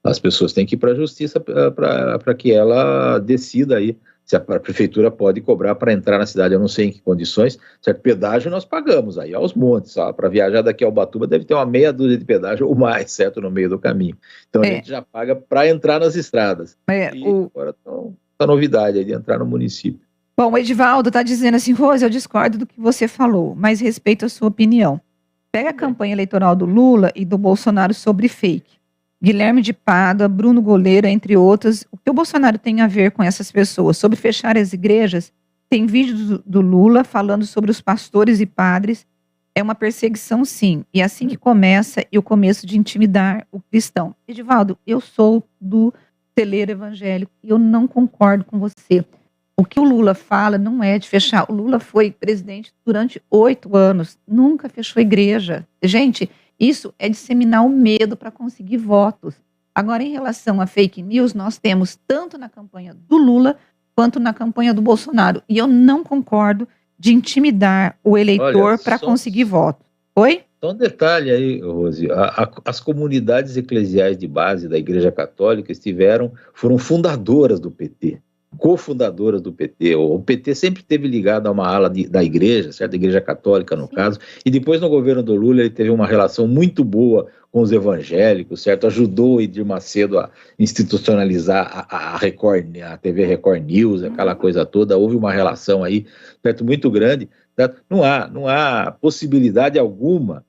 Speaker 9: As pessoas têm que ir para a justiça para que ela decida aí se a prefeitura pode cobrar para entrar na cidade. Eu não sei em que condições, certo? Pedágio nós pagamos aí aos montes. Para viajar daqui a Ubatuba deve ter uma meia dúzia de pedágio ou mais, certo? No meio do caminho. Então a gente já paga para entrar nas estradas. Agora essa novidade aí de entrar no município.
Speaker 8: Bom, o Edivaldo está dizendo assim, Rose, eu discordo do que você falou, mas respeito a sua opinião. Pega a campanha eleitoral do Lula e do Bolsonaro sobre fake. Guilherme de Pádua, Bruno Goleiro, entre outros. O que o Bolsonaro tem a ver com essas pessoas? Sobre fechar as igrejas, tem vídeos do Lula falando sobre os pastores e padres É uma perseguição, sim. E assim que começa, e o começo de intimidar o cristão. Edivaldo, eu sou do celeiro evangélico e eu não concordo com você. O que o Lula fala não é de fechar. O Lula foi presidente durante 8 anos, nunca fechou igreja. Gente, isso é disseminar o medo para conseguir votos. Agora, em relação a fake news, nós temos tanto na campanha do Lula quanto na campanha do Bolsonaro. E eu não concordo de intimidar o eleitor para conseguir voto. Oi?
Speaker 9: Só um detalhe aí, Rose. As comunidades eclesiais de base da Igreja Católica foram fundadoras do PT, cofundadoras do PT. O PT sempre esteve ligado a uma ala da igreja, certo? Da Igreja Católica, no caso, e depois no governo do Lula ele teve uma relação muito boa com os evangélicos, certo? Ajudou o Edir Macedo a institucionalizar a Record, a TV Record News, aquela coisa toda. Houve uma relação aí, certo? Muito grande, certo? Não há possibilidade alguma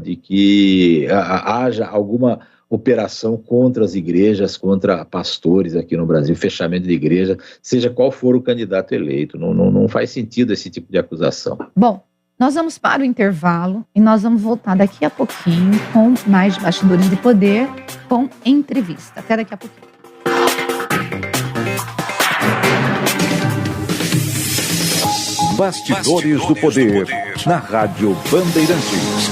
Speaker 9: de que haja alguma operação contra as igrejas, contra pastores aqui no Brasil, fechamento de igreja, seja qual for o candidato eleito. Não faz sentido esse tipo de acusação.
Speaker 8: Bom, nós vamos para o intervalo e nós vamos voltar daqui a pouquinho com mais Bastidores de Poder, com entrevista. Até daqui a pouquinho.
Speaker 6: Bastidores do Poder, na Rádio Bandeirantes.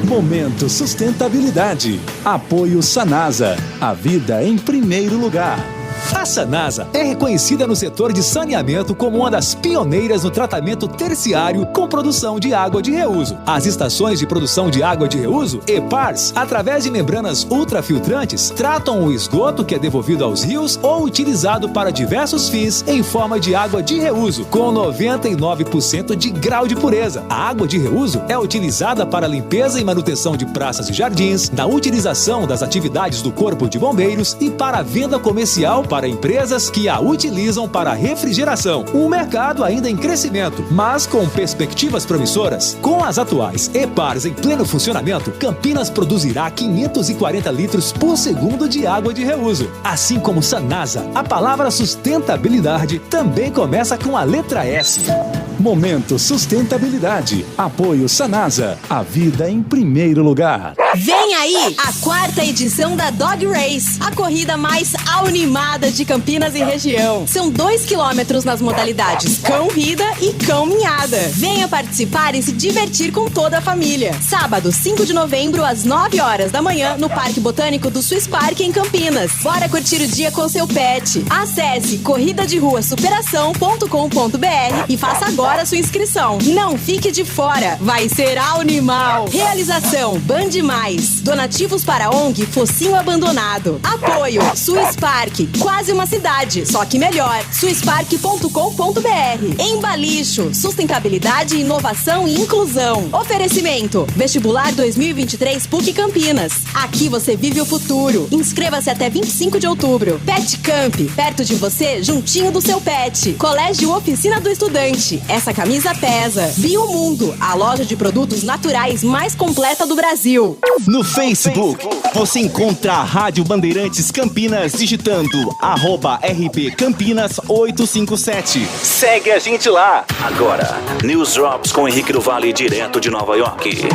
Speaker 12: Momento Sustentabilidade. Apoio Sanasa. A vida em primeiro lugar. A Sanasa é reconhecida no setor de saneamento como uma das pioneiras no tratamento terciário com produção de água de reuso. As estações de produção de água de reuso, EPARs, através de membranas ultrafiltrantes, tratam o esgoto que é devolvido aos rios ou utilizado para diversos fins em forma de água de reuso, com 99% de grau de pureza. A água de reuso é utilizada para limpeza e manutenção de praças e jardins, na utilização das atividades do Corpo de Bombeiros e para a venda comercial para empresas que a utilizam para refrigeração. Um mercado ainda em crescimento, mas com perspectivas promissoras. Com as atuais EPARs em pleno funcionamento, Campinas produzirá 540 litros por segundo de água de reuso. Assim como Sanasa, a palavra sustentabilidade também começa com a letra S. Momento Sustentabilidade. Apoio Sanasa. A vida em primeiro lugar.
Speaker 13: Vem aí a 4ª edição da Dog Race, a corrida mais animada de Campinas e região. São 2 quilômetros nas modalidades cão-rida e cão-minhada. Venha participar e se divertir com toda a família. Sábado, 5 de novembro, às 9 horas da manhã, no Parque Botânico do Swiss Park, em Campinas. Bora curtir o dia com seu pet. Acesse corridaderuasuperação.com.br e faça agora a sua inscrição. Não fique de fora, vai ser animal. Realização Band Mais. Donativos para a ONG Focinho Abandonado. Apoio Swiss Park, quase uma cidade, só que melhor. swisspark.com.br. Embalicho, sustentabilidade, inovação e inclusão. Oferecimento Vestibular 2023 PUC Campinas. Aqui você vive o futuro. Inscreva-se até 25 de outubro. Pet Camp, perto de você, juntinho do seu pet. Colégio Oficina do Estudante. Essa camisa pesa. Biomundo, a loja de produtos naturais mais completa do Brasil.
Speaker 7: No Facebook, você encontra a Rádio Bandeirantes Campinas digitando @RP Campinas 857. Segue a gente lá.
Speaker 2: Agora, News Drops com Henrique do Vale, direto de Nova York.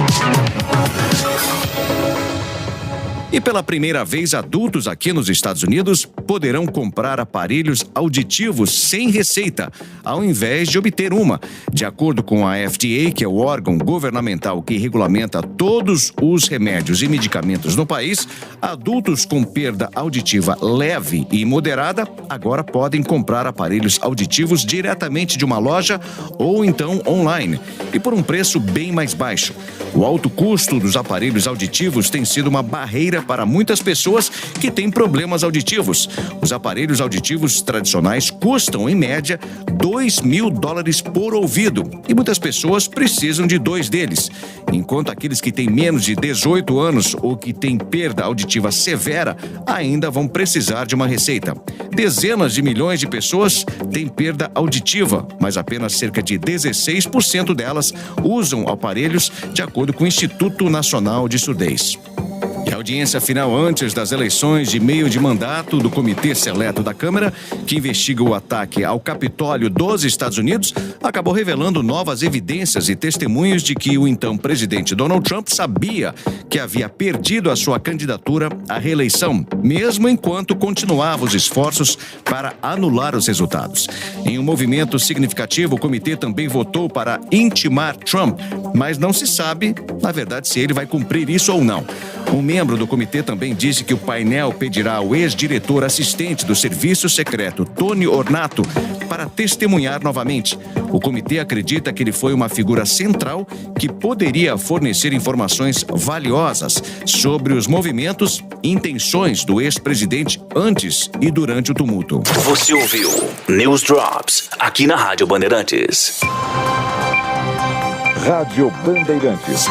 Speaker 14: E pela primeira vez, adultos aqui nos Estados Unidos poderão comprar aparelhos auditivos sem receita, ao invés de obter uma. De acordo com a FDA, que é o órgão governamental que regulamenta todos os remédios e medicamentos no país, adultos com perda auditiva leve e moderada agora podem comprar aparelhos auditivos diretamente de uma loja ou então online, e por um preço bem mais baixo. O alto custo dos aparelhos auditivos tem sido uma barreira para muitas pessoas que têm problemas auditivos. Os aparelhos auditivos tradicionais custam, em média, $2.000 por ouvido, e muitas pessoas precisam de 2 deles, enquanto aqueles que têm menos de 18 anos ou que têm perda auditiva severa ainda vão precisar de uma receita. Dezenas de milhões de pessoas têm perda auditiva, mas apenas cerca de 16% delas usam aparelhos, de acordo com o Instituto Nacional de Surdez. E a audiência final antes das eleições de meio de mandato do Comitê Seleto da Câmara, que investiga o ataque ao Capitólio dos Estados Unidos, acabou revelando novas evidências e testemunhos de que o então presidente Donald Trump sabia que havia perdido a sua candidatura à reeleição, mesmo enquanto continuava os esforços para anular os resultados. Em um movimento significativo, o comitê também votou para intimar Trump, mas não se sabe, na verdade, se ele vai cumprir isso ou não. Um membro do comitê também disse que o painel pedirá ao ex-diretor assistente do Serviço Secreto, Tony Ornato, para testemunhar novamente. O comitê acredita que ele foi uma figura central que poderia fornecer informações valiosas sobre os movimentos e intenções do ex-presidente antes e durante o tumulto.
Speaker 2: Você ouviu News Drops aqui na Rádio Bandeirantes.
Speaker 6: Rádio Bandeirantes.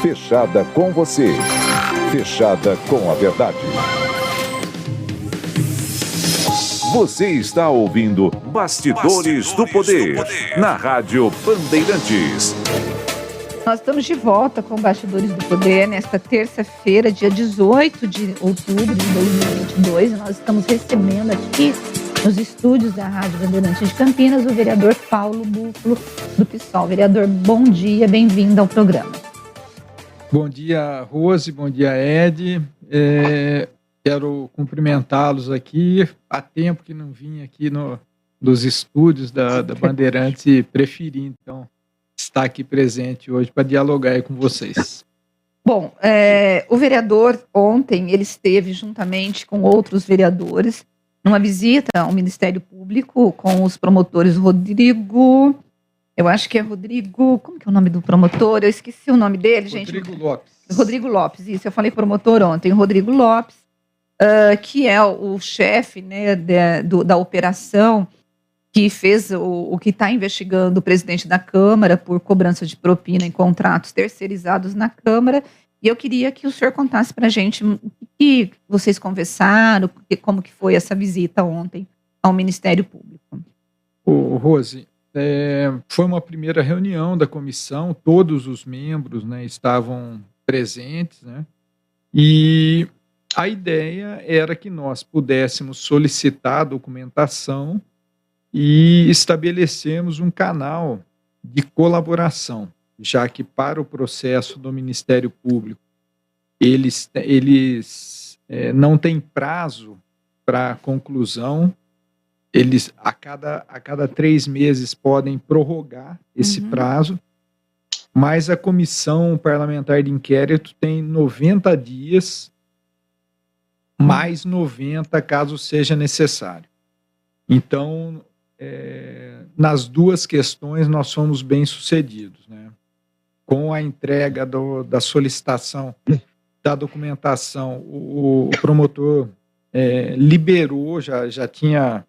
Speaker 6: Fechada com você. Fechada com a verdade. Você está ouvindo Bastidores do Poder na Rádio Bandeirantes.
Speaker 8: Nós estamos de volta com Bastidores do Poder nesta terça-feira, dia 18 de outubro de 2022. Nós estamos recebendo aqui nos estúdios da Rádio Bandeirantes de Campinas o vereador Paulo Búfalo, do PSOL. Vereador, bom dia, bem-vindo ao programa.
Speaker 15: Bom dia, Rose, bom dia, Ed. Quero cumprimentá-los aqui. Há tempo que não vim aqui nos estúdios da Bandeirantes e preferi, então, estar aqui presente hoje para dialogar aí com vocês.
Speaker 8: Bom, o vereador ontem, ele esteve juntamente com outros vereadores numa visita ao Ministério Público com os promotores Rodrigo... Eu acho que é Rodrigo... Como que é o nome do promotor? Eu esqueci o nome dele, gente.
Speaker 15: Rodrigo Lopes.
Speaker 8: Rodrigo Lopes, isso. Eu falei promotor ontem. Rodrigo Lopes, que é o chefe, né, da operação que fez o que está investigando o presidente da Câmara por cobrança de propina em contratos terceirizados na Câmara. E eu queria que o senhor contasse para a gente o que vocês conversaram, como que foi essa visita ontem ao Ministério Público.
Speaker 15: Rose... foi uma primeira reunião da comissão, todos os membros, né, estavam presentes, né, e a ideia era que nós pudéssemos solicitar a documentação e estabelecermos um canal de colaboração, já que para o processo do Ministério Público eles não têm prazo para conclusão. Eles, a cada 3 meses, podem prorrogar esse prazo, mas a Comissão Parlamentar de Inquérito tem 90 dias, mais 90 caso seja necessário. Então, nas duas questões, nós somos bem-sucedidos, né? Com a entrega da solicitação da documentação, o promotor liberou, já tinha...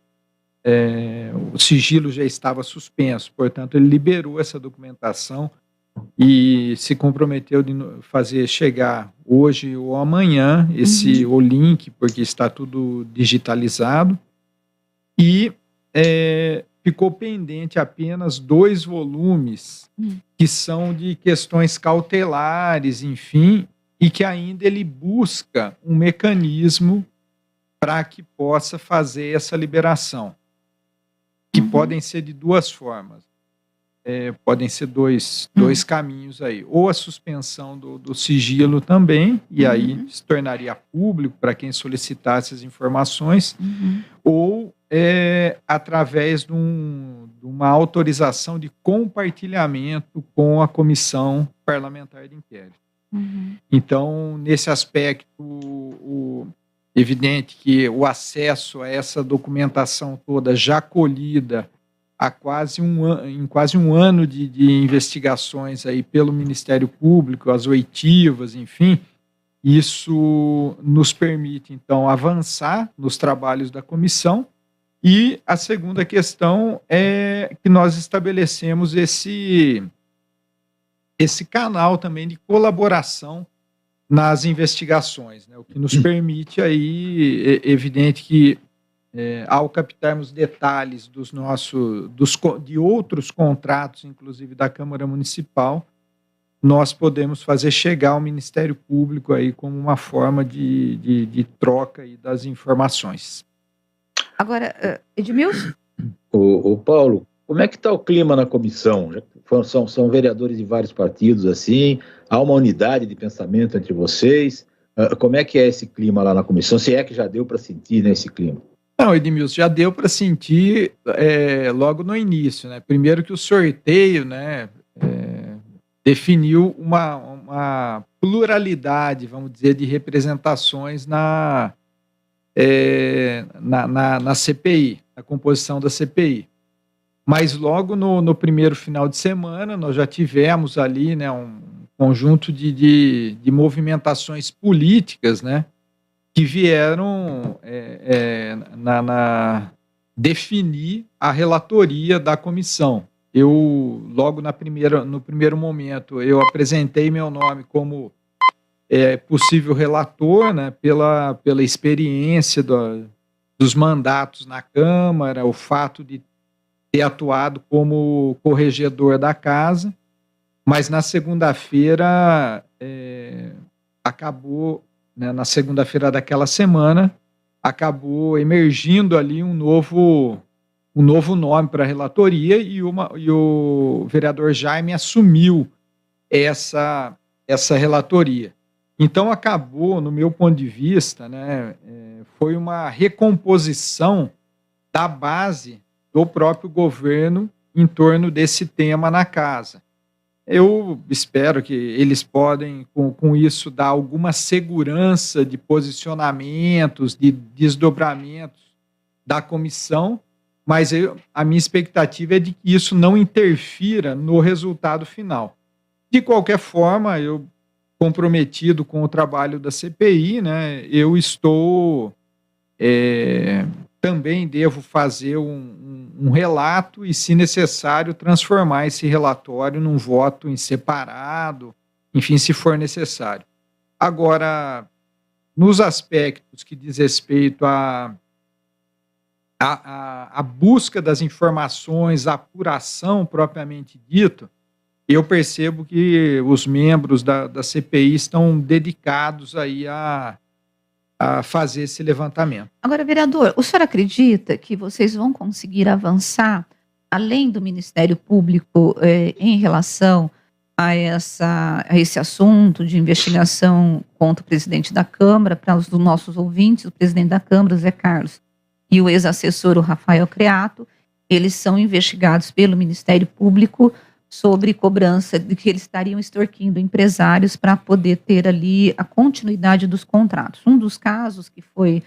Speaker 15: o sigilo já estava suspenso, portanto, ele liberou essa documentação e se comprometeu de fazer chegar hoje ou amanhã o link, porque está tudo digitalizado, e ficou pendente apenas 2 volumes que são de questões cautelares, enfim, e que ainda ele busca um mecanismo para que possa fazer essa liberação. Que podem ser de 2 formas. Podem ser dois caminhos aí. Ou a suspensão do sigilo também, e aí se tornaria público para quem solicitasse as informações, ou através de uma autorização de compartilhamento com a Comissão Parlamentar de Inquérito. Então, nesse aspecto, evidente que o acesso a essa documentação toda já colhida há em quase um ano de investigações aí pelo Ministério Público, as oitivas, enfim, isso nos permite, então, avançar nos trabalhos da comissão. E a segunda questão é que nós estabelecemos esse canal também de colaboração nas investigações, né? O que nos permite aí, evidente que ao captarmos detalhes de outros contratos, inclusive da Câmara Municipal, nós podemos fazer chegar ao Ministério Público aí como uma forma de troca aí das informações.
Speaker 8: Agora, Edmilson?
Speaker 9: O Paulo, como é que está o clima na comissão? São vereadores de vários partidos, assim, há uma unidade de pensamento entre vocês. Como é que é esse clima lá na comissão? Se é que já deu para sentir, né, esse clima?
Speaker 15: Não, Edmilson, já deu para sentir logo no início, né? Primeiro que o sorteio, né, definiu uma pluralidade, vamos dizer, de representações na CPI, na composição da CPI. Mas logo no primeiro final de semana, nós já tivemos ali, né, um conjunto de movimentações políticas, né, que vieram definir a relatoria da comissão. Eu, logo no primeiro momento, eu apresentei meu nome como possível relator, né, pela experiência dos mandatos na Câmara, o fato de ter atuado como corregedor da casa, mas na segunda-feira acabou, né, na segunda-feira daquela semana, acabou emergindo ali um novo nome para a relatoria e o vereador Jaime assumiu essa relatoria. Então acabou, no meu ponto de vista, né, foi uma recomposição da base do próprio governo em torno desse tema na casa. Eu espero que eles podem, com isso, dar alguma segurança de posicionamentos, de desdobramentos da comissão, mas a minha expectativa é de que isso não interfira no resultado final. De qualquer forma, eu, comprometido com o trabalho da CPI, né, eu estou... também devo fazer um relato e, se necessário, transformar esse relatório num voto em separado, enfim, se for necessário. Agora, nos aspectos que diz respeito à busca das informações, a apuração propriamente dito, eu percebo que os membros da CPI estão dedicados aí a fazer esse levantamento.
Speaker 8: Agora, vereador, o senhor acredita que vocês vão conseguir avançar, além do Ministério Público, em relação a esse assunto de investigação contra o presidente da Câmara, para os nossos ouvintes, o presidente da Câmara, Zé Carlos, e o ex-assessor, o Rafael Creato, eles são investigados pelo Ministério Público sobre cobrança de que eles estariam extorquindo empresários para poder ter ali a continuidade dos contratos. Um dos casos que foi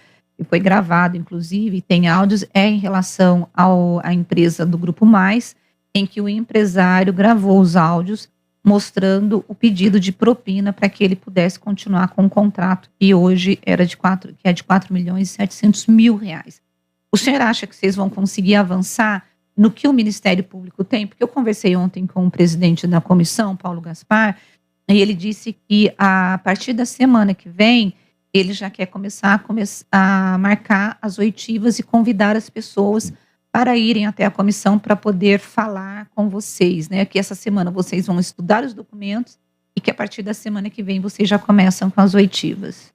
Speaker 8: gravado, inclusive, e tem áudios, é em relação à empresa do Grupo Mais, em que o empresário gravou os áudios mostrando o pedido de propina para que ele pudesse continuar com o contrato, que hoje que é de R$4.700.000. O senhor acha que vocês vão conseguir avançar no que o Ministério Público tem? Porque eu conversei ontem com o presidente da comissão, Paulo Gaspar, e ele disse que a partir da semana que vem, ele já quer começar a marcar as oitivas e convidar as pessoas para irem até a comissão para poder falar com vocês, né? Que essa semana vocês vão estudar os documentos e que a partir da semana que vem vocês já começam com as oitivas.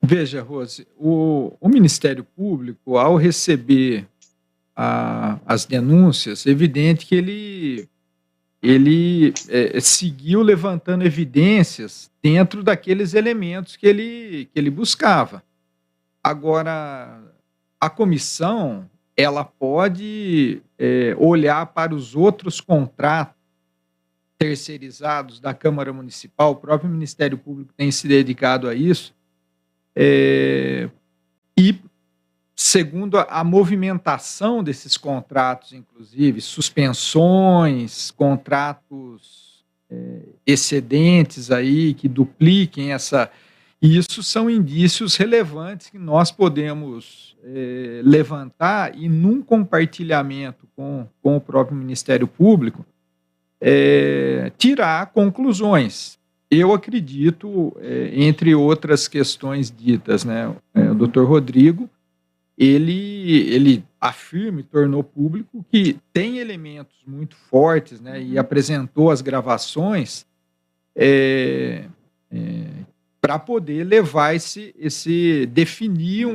Speaker 15: Veja, Rose, o Ministério Público, ao receber as denúncias, é evidente que ele seguiu levantando evidências dentro daqueles elementos que ele buscava. Agora, a comissão, ela pode olhar para os outros contratos terceirizados da Câmara Municipal, o próprio Ministério Público tem se dedicado a isso, e segundo a movimentação desses contratos, inclusive, suspensões, contratos excedentes aí, que dupliquem isso são indícios relevantes que nós podemos levantar e, num compartilhamento com o próprio Ministério Público, tirar conclusões. Eu acredito, entre outras questões ditas, né, o doutor Rodrigo, ele afirma e tornou público que tem elementos muito fortes, né, e apresentou as gravações para poder levar definir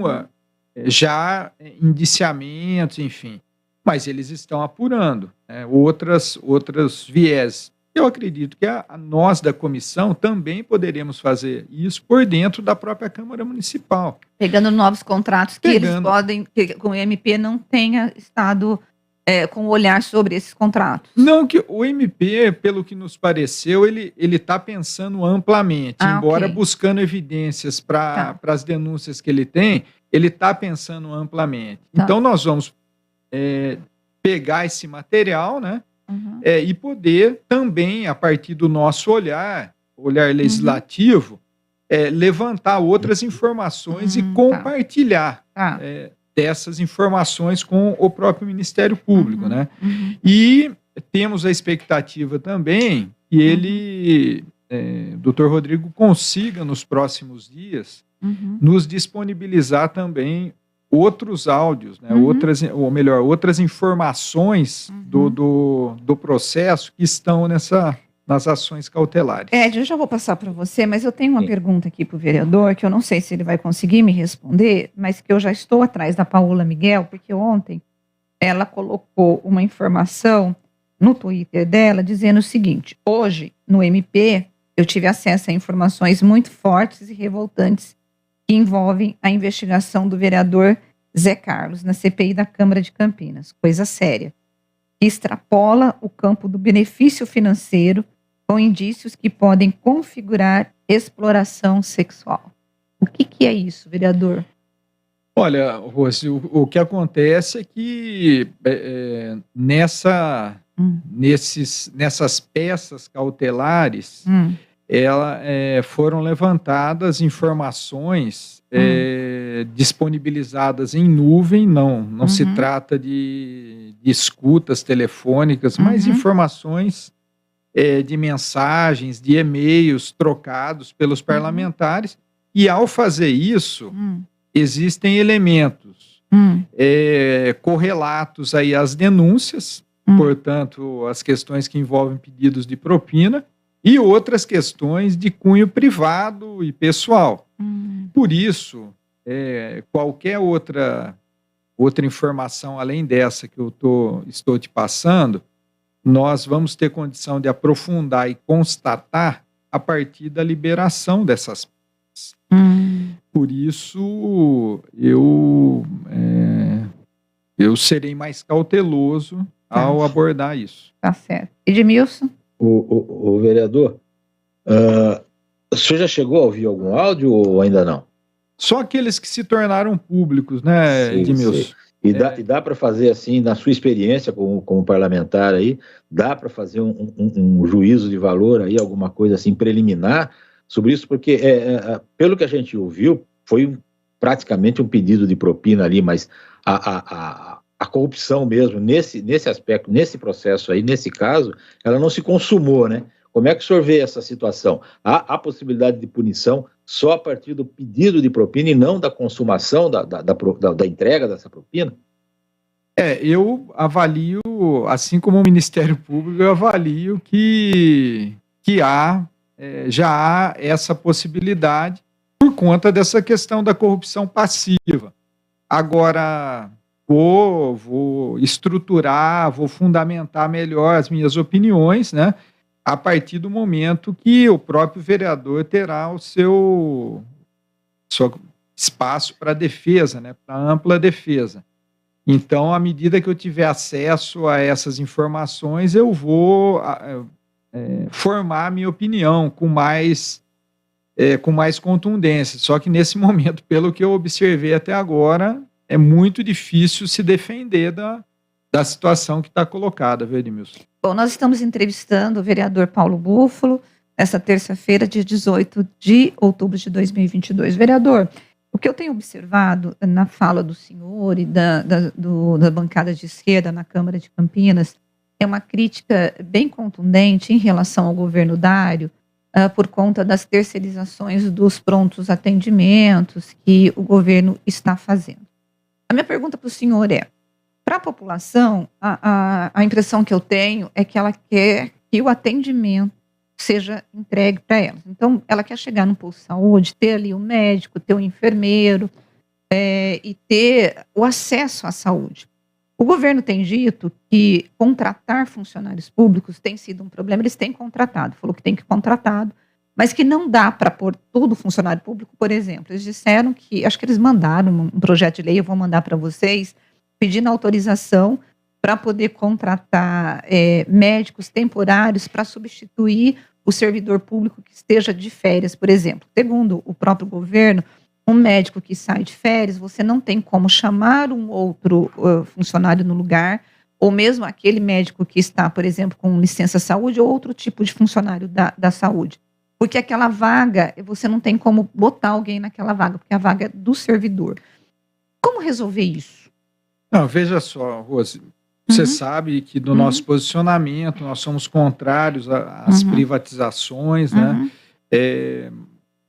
Speaker 15: já indiciamentos, enfim. Mas eles estão apurando, né, outros viés. Eu acredito que nós da comissão também poderemos fazer isso por dentro da própria Câmara Municipal.
Speaker 8: Pegando novos contratos que eles podem, que o MP não tenha estado com olhar sobre esses contratos.
Speaker 15: Não, que o MP, pelo que nos pareceu, ele está pensando amplamente, embora buscando evidências para as denúncias que ele tem, ele está pensando amplamente. Então nós vamos pegar esse material, né? E poder também, a partir do nosso olhar legislativo, levantar outras informações e compartilhar dessas informações com o próprio Ministério Público, né? E temos a expectativa também que ele, Dr. Rodrigo, consiga nos próximos dias nos disponibilizar também outros áudios, né, outras informações do processo que estão nas ações cautelares.
Speaker 8: Eu já vou passar para você, mas eu tenho uma pergunta aqui para o vereador, que eu não sei se ele vai conseguir me responder, mas que eu já estou atrás da Paula Miguel, porque ontem ela colocou uma informação no Twitter dela dizendo o seguinte: hoje, no MP, eu tive acesso a informações muito fortes e revoltantes que envolvem a investigação do vereador Zé Carlos na CPI da Câmara de Campinas, coisa séria, que extrapola o campo do benefício financeiro com indícios que podem configurar exploração sexual. O que é isso, vereador?
Speaker 15: Olha, Rose, o que acontece é que nessas peças cautelares foram levantadas informações disponibilizadas em nuvem, não se trata de escutas telefônicas, mas informações de mensagens, de e-mails trocados pelos parlamentares, e ao fazer isso, existem elementos correlatos aí às denúncias, portanto, as questões que envolvem pedidos de propina, e outras questões de cunho privado e pessoal. Por isso, qualquer outra informação além dessa que eu estou te passando, nós vamos ter condição de aprofundar e constatar a partir da liberação dessas peças. Por isso, eu serei mais cauteloso ao abordar isso.
Speaker 8: Tá certo. Edmilson?
Speaker 9: O vereador, o senhor já chegou a ouvir algum áudio ou ainda não?
Speaker 15: Só aqueles que se tornaram públicos, né, Edmilson?
Speaker 9: Sim. E dá para fazer assim, na sua experiência como parlamentar aí, dá para fazer um juízo de valor aí, alguma coisa assim preliminar sobre isso, porque pelo que a gente ouviu, foi praticamente um pedido de propina ali, mas a corrupção mesmo, nesse aspecto, nesse processo aí, nesse caso, ela não se consumou, né? Como é que o senhor vê essa situação? Há possibilidade de punição só a partir do pedido de propina e não da consumação, da entrega dessa propina?
Speaker 15: Eu avalio, assim como o Ministério Público, eu avalio que já há essa possibilidade por conta dessa questão da corrupção passiva. Agora, vou estruturar, vou fundamentar melhor as minhas opiniões, né? A partir do momento que o próprio vereador terá o seu espaço para defesa, né, para ampla defesa. Então, à medida que eu tiver acesso a essas informações, eu vou formar a minha opinião com mais contundência. Só que nesse momento, pelo que eu observei até agora, é muito difícil se defender da situação que está colocada, viu, Edmilson?
Speaker 8: Bom, nós estamos entrevistando o vereador Paulo Búfalo, essa terça-feira, dia 18 de outubro de 2022. Vereador, o que eu tenho observado na fala do senhor e da bancada de esquerda na Câmara de Campinas é uma crítica bem contundente em relação ao governo Dário, por conta das terceirizações dos prontos atendimentos que o governo está fazendo. A minha pergunta para o senhor para a população, a impressão que eu tenho é que ela quer que o atendimento seja entregue para ela. Então, ela quer chegar no posto de saúde, ter ali o médico, ter o enfermeiro e ter o acesso à saúde. O governo tem dito que contratar funcionários públicos tem sido um problema. Eles têm contratado, falou que tem que contratado, mas que não dá para pôr todo funcionário público, por exemplo. Eles disseram que, acho que eles mandaram um projeto de lei, eu vou mandar para vocês, pedindo autorização para poder contratar médicos temporários para substituir o servidor público que esteja de férias, por exemplo. Segundo o próprio governo, um médico que sai de férias, você não tem como chamar um outro funcionário no lugar, ou mesmo aquele médico que está, por exemplo, com licença saúde, ou outro tipo de funcionário da saúde. Porque aquela vaga, você não tem como botar alguém naquela vaga, porque a vaga é do servidor. Como resolver isso?
Speaker 15: Não, veja só, Rose, você sabe que do nosso posicionamento, nós somos contrários às privatizações, né?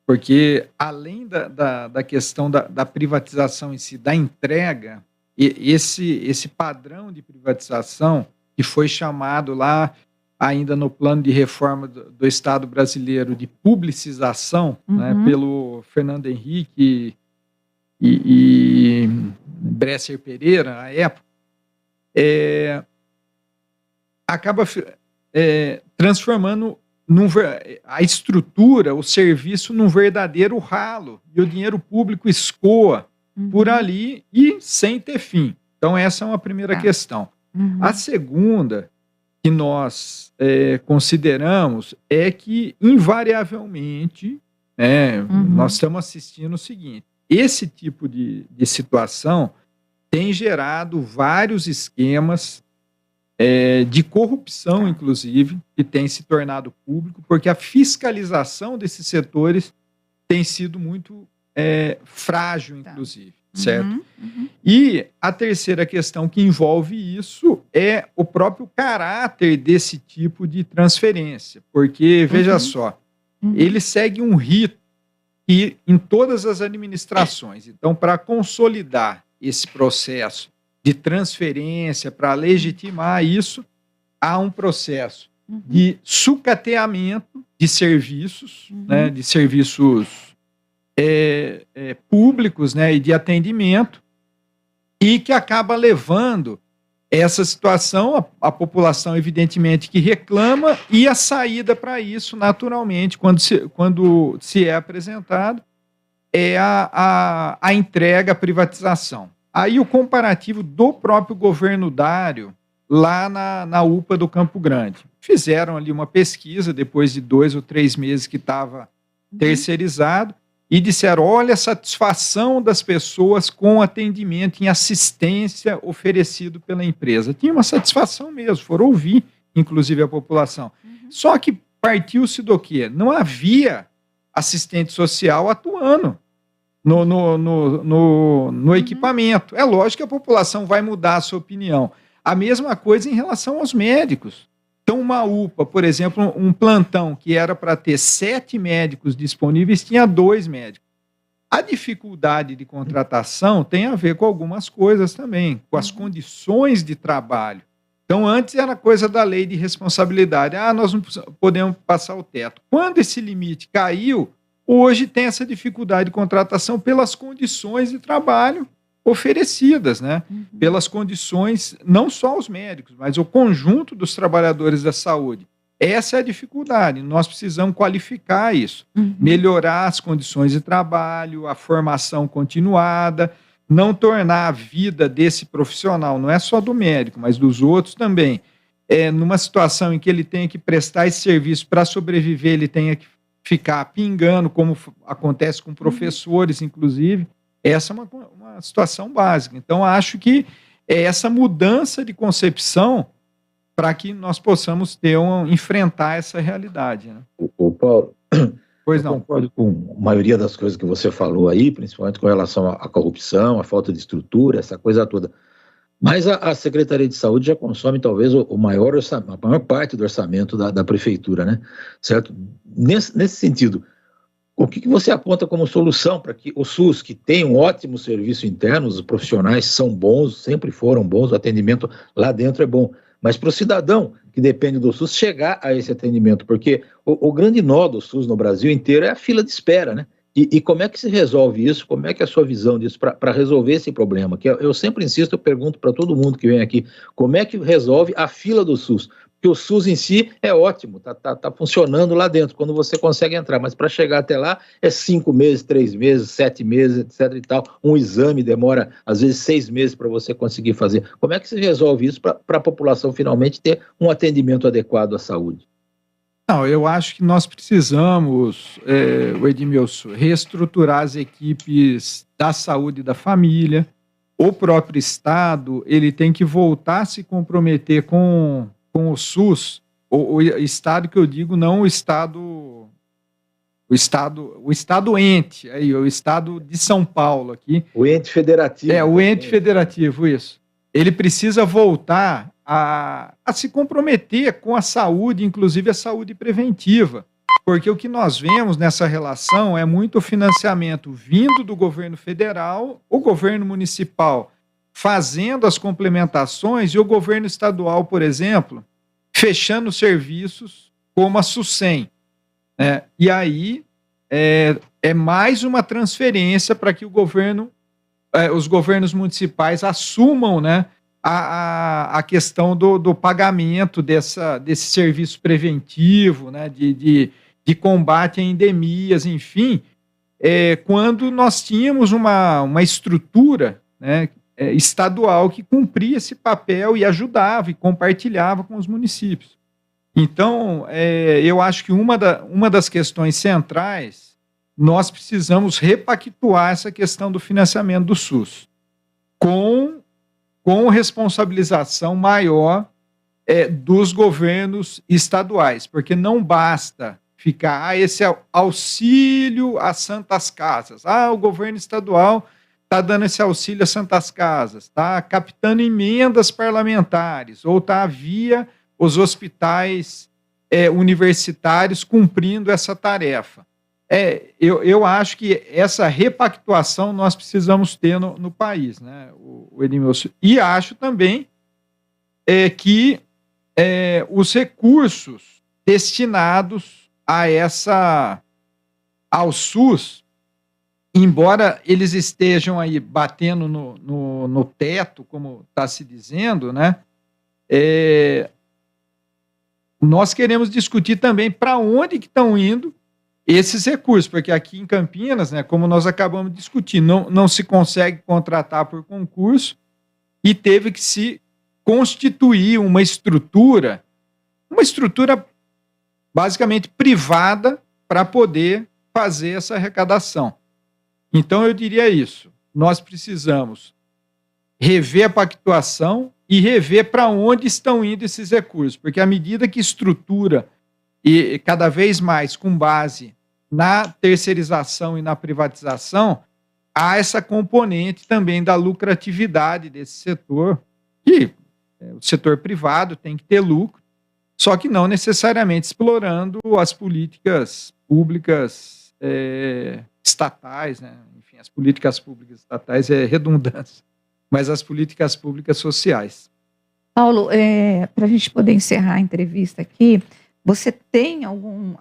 Speaker 15: Porque além da questão da privatização em si, da entrega, esse padrão de privatização que foi chamado lá ainda no plano de reforma do Estado brasileiro de publicização, né, pelo Fernando Henrique e Bresser Pereira, à época, acaba transformando a estrutura, o serviço, num verdadeiro ralo, e o dinheiro público escoa por ali e sem ter fim. Então, essa é uma primeira questão. A segunda que nós consideramos é que, invariavelmente, nós estamos assistindo o seguinte: esse tipo de situação tem gerado vários esquemas de corrupção, inclusive, que tem se tornado público, porque a fiscalização desses setores tem sido muito frágil, inclusive, certo? E a terceira questão que envolve isso é o próprio caráter desse tipo de transferência, porque, veja só, ele segue um rito que em todas as administrações, então, para consolidar esse processo de transferência, para legitimar isso, há um processo de sucateamento de serviços, né, de serviços públicos, né, e de atendimento, e que acaba levando essa situação, a população, evidentemente, que reclama, e a saída para isso, naturalmente, quando se é apresentado, é a entrega, a privatização. Aí o comparativo do próprio governo Dário, lá na UPA do Campo Grande. Fizeram ali uma pesquisa, depois de 2 ou 3 meses que estava terceirizado, e disseram, olha a satisfação das pessoas com o atendimento em assistência oferecido pela empresa. Tinha uma satisfação mesmo, foram ouvir, inclusive, a população. Só que partiu-se do quê? Não havia assistente social atuando no equipamento. É lógico que a população vai mudar a sua opinião. A mesma coisa em relação aos médicos. Então, uma UPA, por exemplo, um plantão que era para ter 7 médicos disponíveis, tinha 2 médicos. A dificuldade de contratação tem a ver com algumas coisas também, com as condições de trabalho. Então, antes era coisa da lei de responsabilidade. Nós não podemos passar o teto. Quando esse limite caiu, hoje tem essa dificuldade de contratação pelas condições de trabalho oferecidas, né? Pelas condições, não só os médicos, mas o conjunto dos trabalhadores da saúde. Essa é a dificuldade, nós precisamos qualificar isso, melhorar as condições de trabalho, a formação continuada, não tornar a vida desse profissional, não é só do médico, mas dos outros também, numa situação em que ele tenha que prestar esse serviço para sobreviver, ele tenha que ficar pingando, como acontece com professores, inclusive. Essa é uma situação básica. Então, acho que é essa mudança de concepção para que nós possamos enfrentar essa realidade. Né?
Speaker 9: O Paulo,
Speaker 15: pois não.
Speaker 9: Eu concordo com a maioria das coisas que você falou aí, principalmente com relação à corrupção, à falta de estrutura, essa coisa toda. Mas a Secretaria de Saúde já consome talvez a maior parte do orçamento da prefeitura, né? Certo? Nesse sentido, O que você aponta como solução para que o SUS, que tem um ótimo serviço interno, os profissionais são bons, sempre foram bons, o atendimento lá dentro é bom, mas para o cidadão que depende do SUS chegar a esse atendimento, porque o grande nó do SUS no Brasil inteiro é a fila de espera, né? E como é que se resolve isso? Como é que é a sua visão disso para resolver esse problema? Que eu sempre insisto, eu pergunto para todo mundo que vem aqui, como é que resolve a fila do SUS? Porque o SUS em si é ótimo, tá funcionando lá dentro, quando você consegue entrar, mas para chegar até lá é 5 meses, 3 meses, 7 meses, etc e tal. Um exame demora, às vezes, 6 meses para você conseguir fazer. Como é que se resolve isso para a população finalmente ter um atendimento adequado à saúde?
Speaker 15: Não, eu acho que nós precisamos, Edmilson, reestruturar as equipes da saúde e da família. O próprio Estado, ele tem que voltar a se comprometer com o SUS, o Estado que eu digo, não o Estado ente, aí, o Estado de São Paulo aqui.
Speaker 9: O ente federativo.
Speaker 15: O ente federativo, isso. Ele precisa voltar a se comprometer com a saúde, inclusive a saúde preventiva, porque o que nós vemos nessa relação é muito financiamento vindo do governo federal, o governo municipal fazendo as complementações e o governo estadual, por exemplo, fechando serviços como a SUSEM. E aí é mais uma transferência para que os governos municipais assumam, né, a questão do pagamento desse serviço preventivo, né, de combate a endemias, enfim, quando nós tínhamos uma estrutura, né, estadual que cumpria esse papel e ajudava e compartilhava com os municípios. Então, eu acho que uma das questões centrais, nós precisamos repactuar essa questão do financiamento do SUS com responsabilização maior dos governos estaduais, porque não basta ficar esse auxílio às santas casas. O governo estadual está dando esse auxílio às santas casas, está captando emendas parlamentares, ou está via os hospitais universitários cumprindo essa tarefa. Eu acho que essa repactuação nós precisamos ter no país, né, o Edmilson. E acho também que os recursos destinados ao SUS, embora eles estejam aí batendo no teto, como está se dizendo, né, nós queremos discutir também para onde que estão indo esses recursos, porque aqui em Campinas, né, como nós acabamos de discutir, não se consegue contratar por concurso e teve que se constituir uma estrutura basicamente privada para poder fazer essa arrecadação. Então, eu diria isso. Nós precisamos rever a pactuação e rever para onde estão indo esses recursos, porque à medida que estrutura e cada vez mais com base na terceirização e na privatização, há essa componente também da lucratividade desse setor, que o setor privado tem que ter lucro, só que não necessariamente explorando as políticas públicas estatais, né? Enfim, as políticas públicas estatais é redundância, mas as políticas públicas sociais.
Speaker 8: Paulo, para a gente poder encerrar a entrevista aqui, você tem algum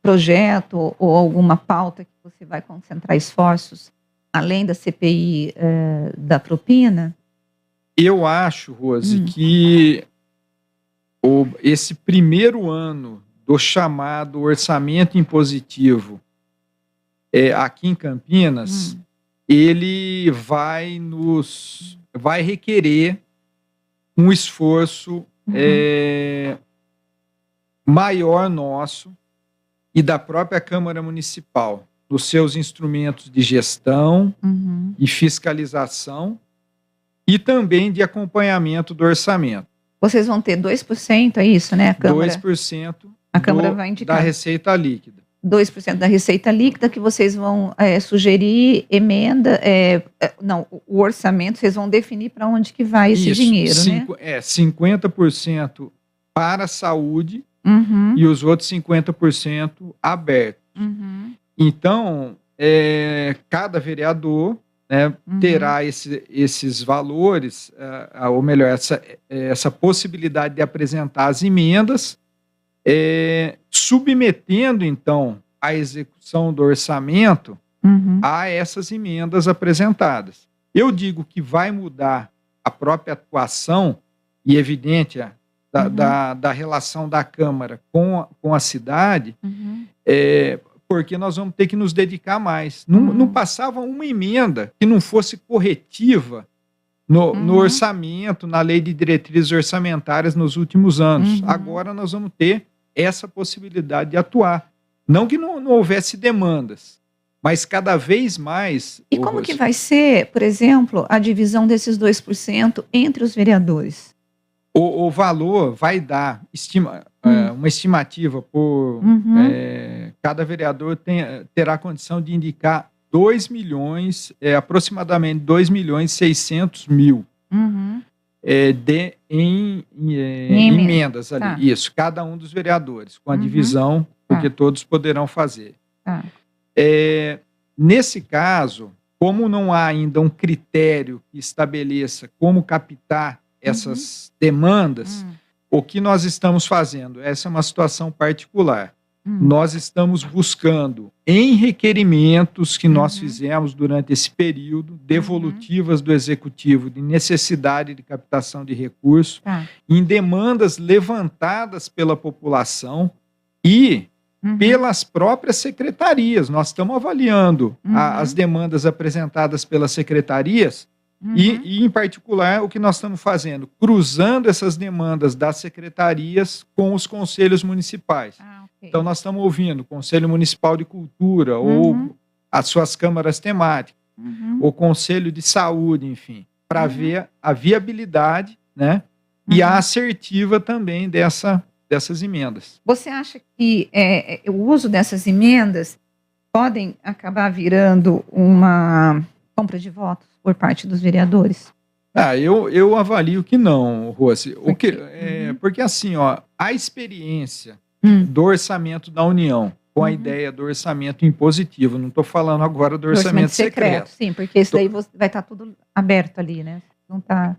Speaker 8: projeto ou alguma pauta que você vai concentrar esforços, além da CPI da propina?
Speaker 15: Eu acho, Rose, que esse primeiro ano do chamado orçamento impositivo aqui em Campinas, ele vai requerer um esforço maior nosso e da própria Câmara Municipal, nos seus instrumentos de gestão e fiscalização e também de acompanhamento do orçamento.
Speaker 8: Vocês vão ter 2%, é isso, né? A Câmara,
Speaker 15: 2%
Speaker 8: a Câmara vai indicar.
Speaker 15: Da receita líquida.
Speaker 8: 2% da receita líquida que vocês vão sugerir emenda, o orçamento, vocês vão definir para onde que vai esse dinheiro, né?
Speaker 15: 50% para a saúde e os outros 50% abertos. Então, cada vereador, né, terá esses valores, ou melhor, essa possibilidade de apresentar as emendas, submetendo, então, a execução do orçamento a essas emendas apresentadas. Eu digo que vai mudar a própria atuação, e evidente da relação da Câmara com a cidade, porque nós vamos ter que nos dedicar mais. Não passava uma emenda que não fosse corretiva no orçamento, na lei de diretrizes orçamentárias nos últimos anos. Agora nós vamos ter essa possibilidade de atuar. Não que não houvesse demandas, mas cada vez mais...
Speaker 8: E como que vai ser, por exemplo, a divisão desses 2% entre os vereadores?
Speaker 15: O valor vai dar uma estimativa por... cada vereador terá condição de indicar 2 milhões, aproximadamente 2.600.000 em emendas ali. Tá. Isso, cada um dos vereadores, com a divisão, porque todos poderão fazer. Nesse caso, como não há ainda um critério que estabeleça como captar essas demandas, o que nós estamos fazendo? Essa é uma situação particular. Nós estamos buscando, em requerimentos que nós fizemos durante esse período, devolutivas do Executivo de necessidade de captação de recursos, em demandas levantadas pela população e pelas próprias secretarias. Nós estamos avaliando as demandas apresentadas pelas secretarias e, em particular, o que nós estamos fazendo? Cruzando essas demandas das secretarias com os conselhos municipais. Então, nós estamos ouvindo o Conselho Municipal de Cultura ou as suas câmaras temáticas, o Conselho de Saúde, enfim, para ver a viabilidade, né, e a assertiva também dessas emendas.
Speaker 8: Você acha que o uso dessas emendas podem acabar virando uma compra de votos por parte dos vereadores?
Speaker 15: Eu avalio que não, Rose. Porque assim, a experiência do orçamento da União com a ideia do orçamento impositivo, não estou falando agora do orçamento secreto.
Speaker 8: Sim, porque isso daí vai estar tudo aberto ali, né? Não está...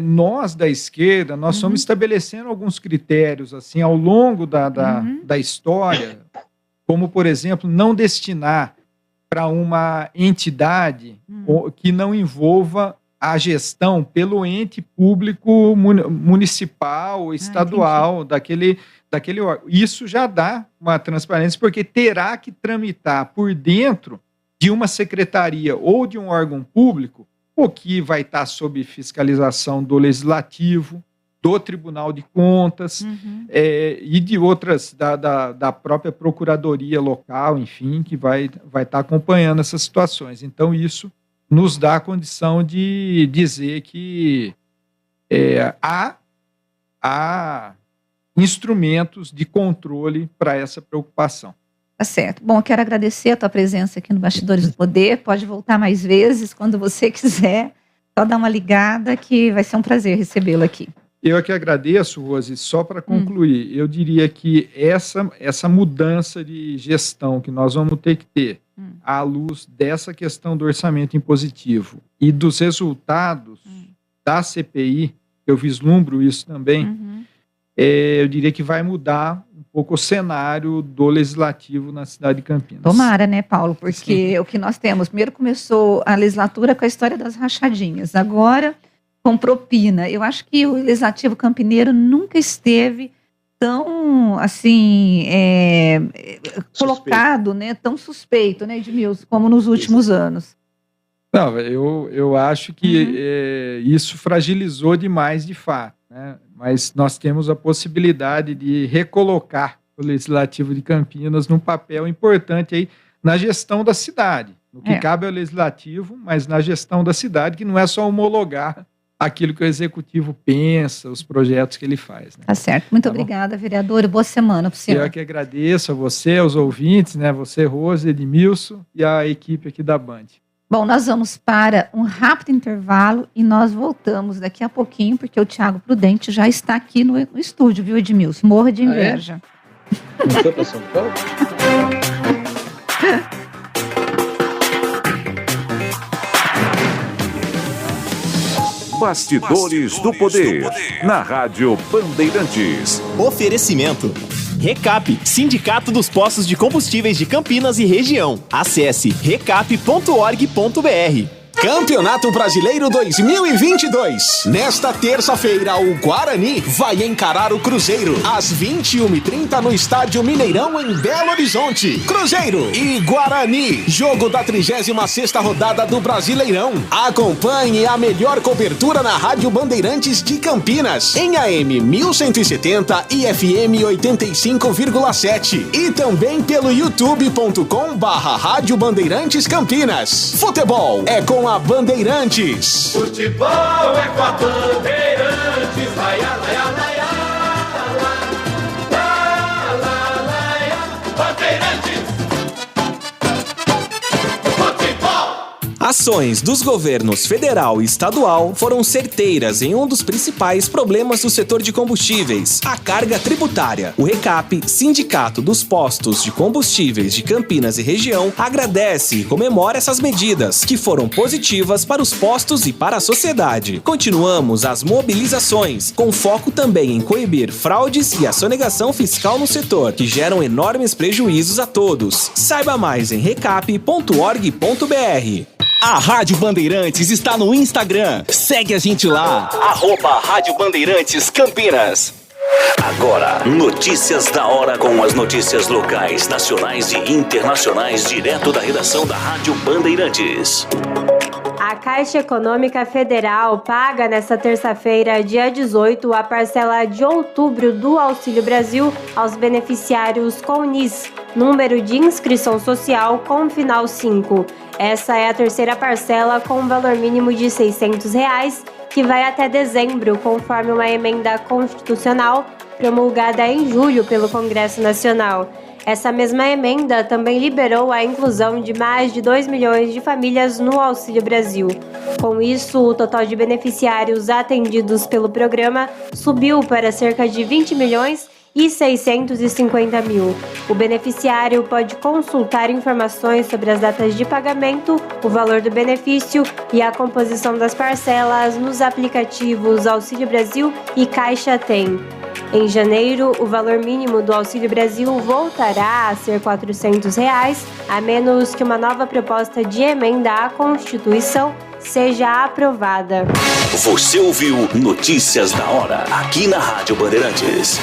Speaker 15: Nós da esquerda, nós estamos estabelecendo alguns critérios assim, ao longo da história, como, por exemplo, não destinar para uma entidade que não envolva a gestão pelo ente público municipal, estadual, daquele órgão. Isso já dá uma transparência, porque terá que tramitar por dentro de uma secretaria ou de um órgão público, o que vai estar sob fiscalização do Legislativo, do Tribunal de Contas e de outras, da própria Procuradoria Local, enfim, que vai estar acompanhando essas situações. Então, isso nos dá a condição de dizer que há instrumentos de controle para essa preocupação.
Speaker 8: Tá certo. Bom, eu quero agradecer a tua presença aqui no Bastidores do Poder. Pode voltar mais vezes, quando você quiser. Só dá uma ligada que vai ser um prazer recebê-lo aqui.
Speaker 15: Eu que agradeço, Rose. Só para concluir, eu diria que essa mudança de gestão que nós vamos ter que ter à luz dessa questão do orçamento impositivo e dos resultados da CPI, eu vislumbro isso também, eu diria que vai mudar um pouco o cenário do legislativo na cidade de Campinas.
Speaker 8: Tomara, né, Paulo? Porque o que nós temos, primeiro começou a legislatura com a história das rachadinhas, agora com propina. Eu acho que o legislativo campineiro nunca esteve tão, assim, colocado, né, tão suspeito, né, Edmilson, como nos últimos anos.
Speaker 15: Não, eu acho que isso fragilizou demais, de fato, né? Mas nós temos a possibilidade de recolocar o Legislativo de Campinas num papel importante aí na gestão da cidade, no que cabe ao Legislativo, mas na gestão da cidade, que não é só homologar aquilo que o Executivo pensa, os projetos que ele faz. Né?
Speaker 8: Tá certo. Muito obrigada, vereador, e boa semana para o senhor.
Speaker 15: Eu que agradeço a você, aos ouvintes, né? Você, Rose, Edmilson e a equipe aqui da Band.
Speaker 8: Bom, nós vamos para um rápido intervalo e nós voltamos daqui a pouquinho, porque o Thiago Prudente já está aqui no estúdio, viu, Edmilson? Morra de inveja.
Speaker 9: Não foi para São Paulo?
Speaker 6: Bastidores do Poder, na Rádio Bandeirantes.
Speaker 7: Oferecimento. Recap, Sindicato dos Postos de Combustíveis de Campinas e Região. Acesse recap.org.br. Campeonato Brasileiro 2022. Nesta terça-feira, o Guarani vai encarar o Cruzeiro às 21h30 no Estádio Mineirão, em Belo Horizonte. Cruzeiro e Guarani, jogo da 36ª rodada do Brasileirão. Acompanhe a melhor cobertura na Rádio Bandeirantes de Campinas, em AM 1170 e FM 85,7. E também pelo youtube.com/Rádio Bandeirantes Campinas. Futebol é com a Bandeirantes.
Speaker 16: Futebol é com a Bandeirantes. Laia, laia, laia, laia, laia, Bandeirantes. Futebol.
Speaker 7: Ações dos governos federal e estadual foram certeiras em um dos principais problemas do setor de combustíveis, a carga tributária. O Recap, Sindicato dos Postos de Combustíveis de Campinas e Região, agradece e comemora essas medidas, que foram positivas para os postos e para a sociedade. Continuamos as mobilizações, com foco também em coibir fraudes e a sonegação fiscal no setor, que geram enormes prejuízos a todos. Saiba mais em recap.org.br. A Rádio Bandeirantes está no Instagram. Segue a gente lá. @Rádio Bandeirantes Campinas.
Speaker 2: Agora, notícias da hora com as notícias locais, nacionais e internacionais, direto da redação da Rádio Bandeirantes.
Speaker 17: A Caixa Econômica Federal paga nesta terça-feira, dia 18, a parcela de outubro do Auxílio Brasil aos beneficiários com NIS, número de inscrição social com final 5. Essa é a terceira parcela com um valor mínimo de R$ 600, que vai até dezembro, conforme uma emenda constitucional promulgada em julho pelo Congresso Nacional. Essa mesma emenda também liberou a inclusão de mais de 2 milhões de famílias no Auxílio Brasil. Com isso, o total de beneficiários atendidos pelo programa subiu para cerca de 20.650.000. O beneficiário pode consultar informações sobre as datas de pagamento, o valor do benefício e a composição das parcelas nos aplicativos Auxílio Brasil e Caixa Tem. Em janeiro, o valor mínimo do Auxílio Brasil voltará a ser R$ 400, a menos que uma nova proposta de emenda à Constituição seja aprovada.
Speaker 2: Você ouviu Notícias da Hora, aqui na Rádio Bandeirantes.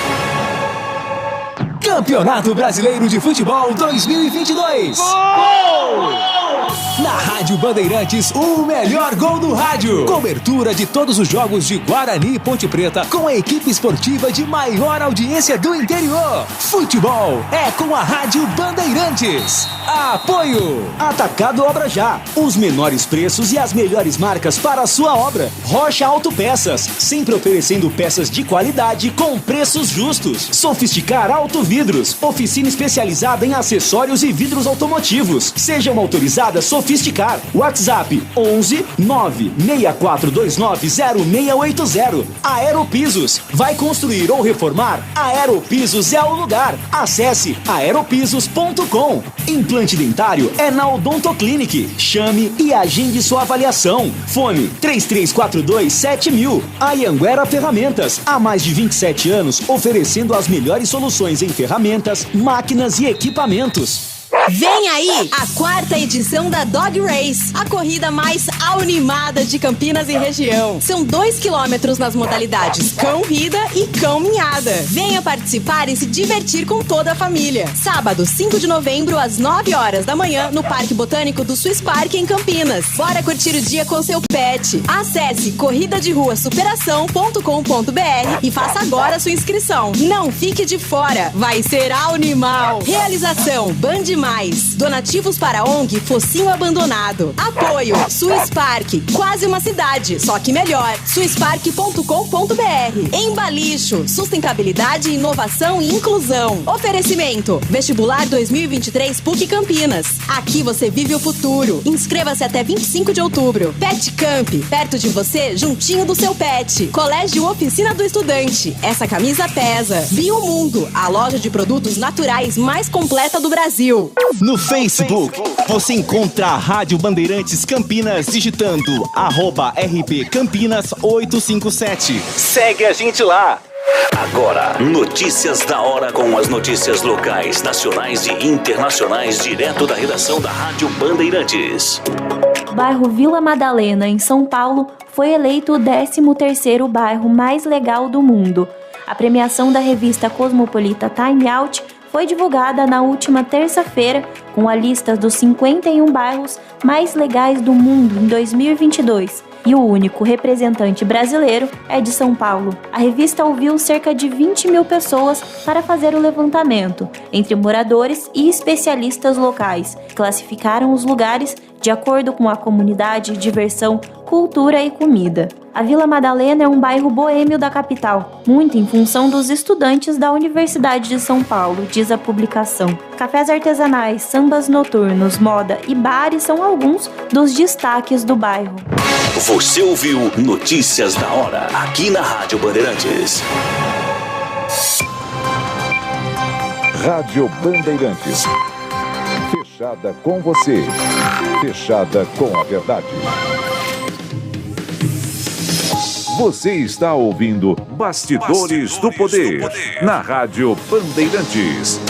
Speaker 12: Campeonato Brasileiro de Futebol 2022. Gol! Na Rádio Bandeirantes, o melhor gol do rádio. Cobertura de todos os jogos de Guarani e Ponte Preta com a equipe esportiva de maior audiência do interior. Futebol é com a Rádio Bandeirantes. Apoio Atacado Obra Já. Os menores preços e as melhores marcas para a sua obra. Rocha Autopeças, sempre oferecendo peças de qualidade com preços justos. Sofisticar Autovidros, oficina especializada em acessórios e vidros automotivos. Seja uma autorizada Sofisticar. WhatsApp 11 96429 0680. Aeropisos. Vai construir ou reformar? Aeropisos é o lugar. Acesse aeropisos.com. Implante dentário é na Odontoclinic. Chame e agende sua avaliação. Fone 3342-7000. Anhanguera Ferramentas. Há mais de 27 anos oferecendo as melhores soluções em ferramentas, máquinas e equipamentos.
Speaker 13: Vem aí a 4ª edição da Dog Race, a corrida mais animada de Campinas e região. São 2 quilômetros nas modalidades cão-rida e cão-minhada. Venha participar e se divertir com toda a família. Sábado, 5 de novembro, às 9 horas da manhã, no Parque Botânico do Swiss Park, em Campinas. Bora curtir o dia com seu pet. Acesse corridaderuasuperação.com.br e faça agora sua inscrição. Não fique de fora, vai ser animal. Realização Band Mais. Donativos para a ONG Focinho Abandonado. Apoio Swiss Park, quase uma cidade, só que melhor. swisspark.com.br. Embalixo, sustentabilidade, inovação e inclusão. Oferecimento Vestibular 2023 PUC Campinas. Aqui você vive o futuro. Inscreva-se até 25 de outubro. Pet Camp, perto de você, juntinho do seu pet. Colégio Oficina do Estudante. Essa camisa pesa. Biomundo, a loja de produtos naturais mais completa do Brasil.
Speaker 7: No Facebook, você encontra a Rádio Bandeirantes Campinas digitando @RP Campinas 857. Segue a gente lá.
Speaker 2: Agora, notícias da hora com as notícias locais, nacionais e internacionais, direto da redação da Rádio Bandeirantes.
Speaker 4: O bairro Vila Madalena, em São Paulo, foi eleito o 13º bairro mais legal do mundo. A premiação da revista cosmopolita Time Out foi divulgada na última terça-feira com a lista dos 51 bairros mais legais do mundo em 2022. E o único representante brasileiro é de São Paulo. A revista ouviu cerca de 20 mil pessoas para fazer o levantamento, entre moradores e especialistas locais, que classificaram os lugares de acordo com a comunidade, diversão, cultura e comida. A Vila Madalena é um bairro boêmio da capital, muito em função dos estudantes da Universidade de São Paulo, diz a publicação. Cafés artesanais, sambas noturnos, moda e bares são alguns dos destaques do bairro.
Speaker 2: Você ouviu Notícias da Hora, aqui na Rádio Bandeirantes.
Speaker 6: Rádio Bandeirantes. Fechada com você. Fechada com a verdade. Você está ouvindo Bastidores do Poder, na Rádio Bandeirantes.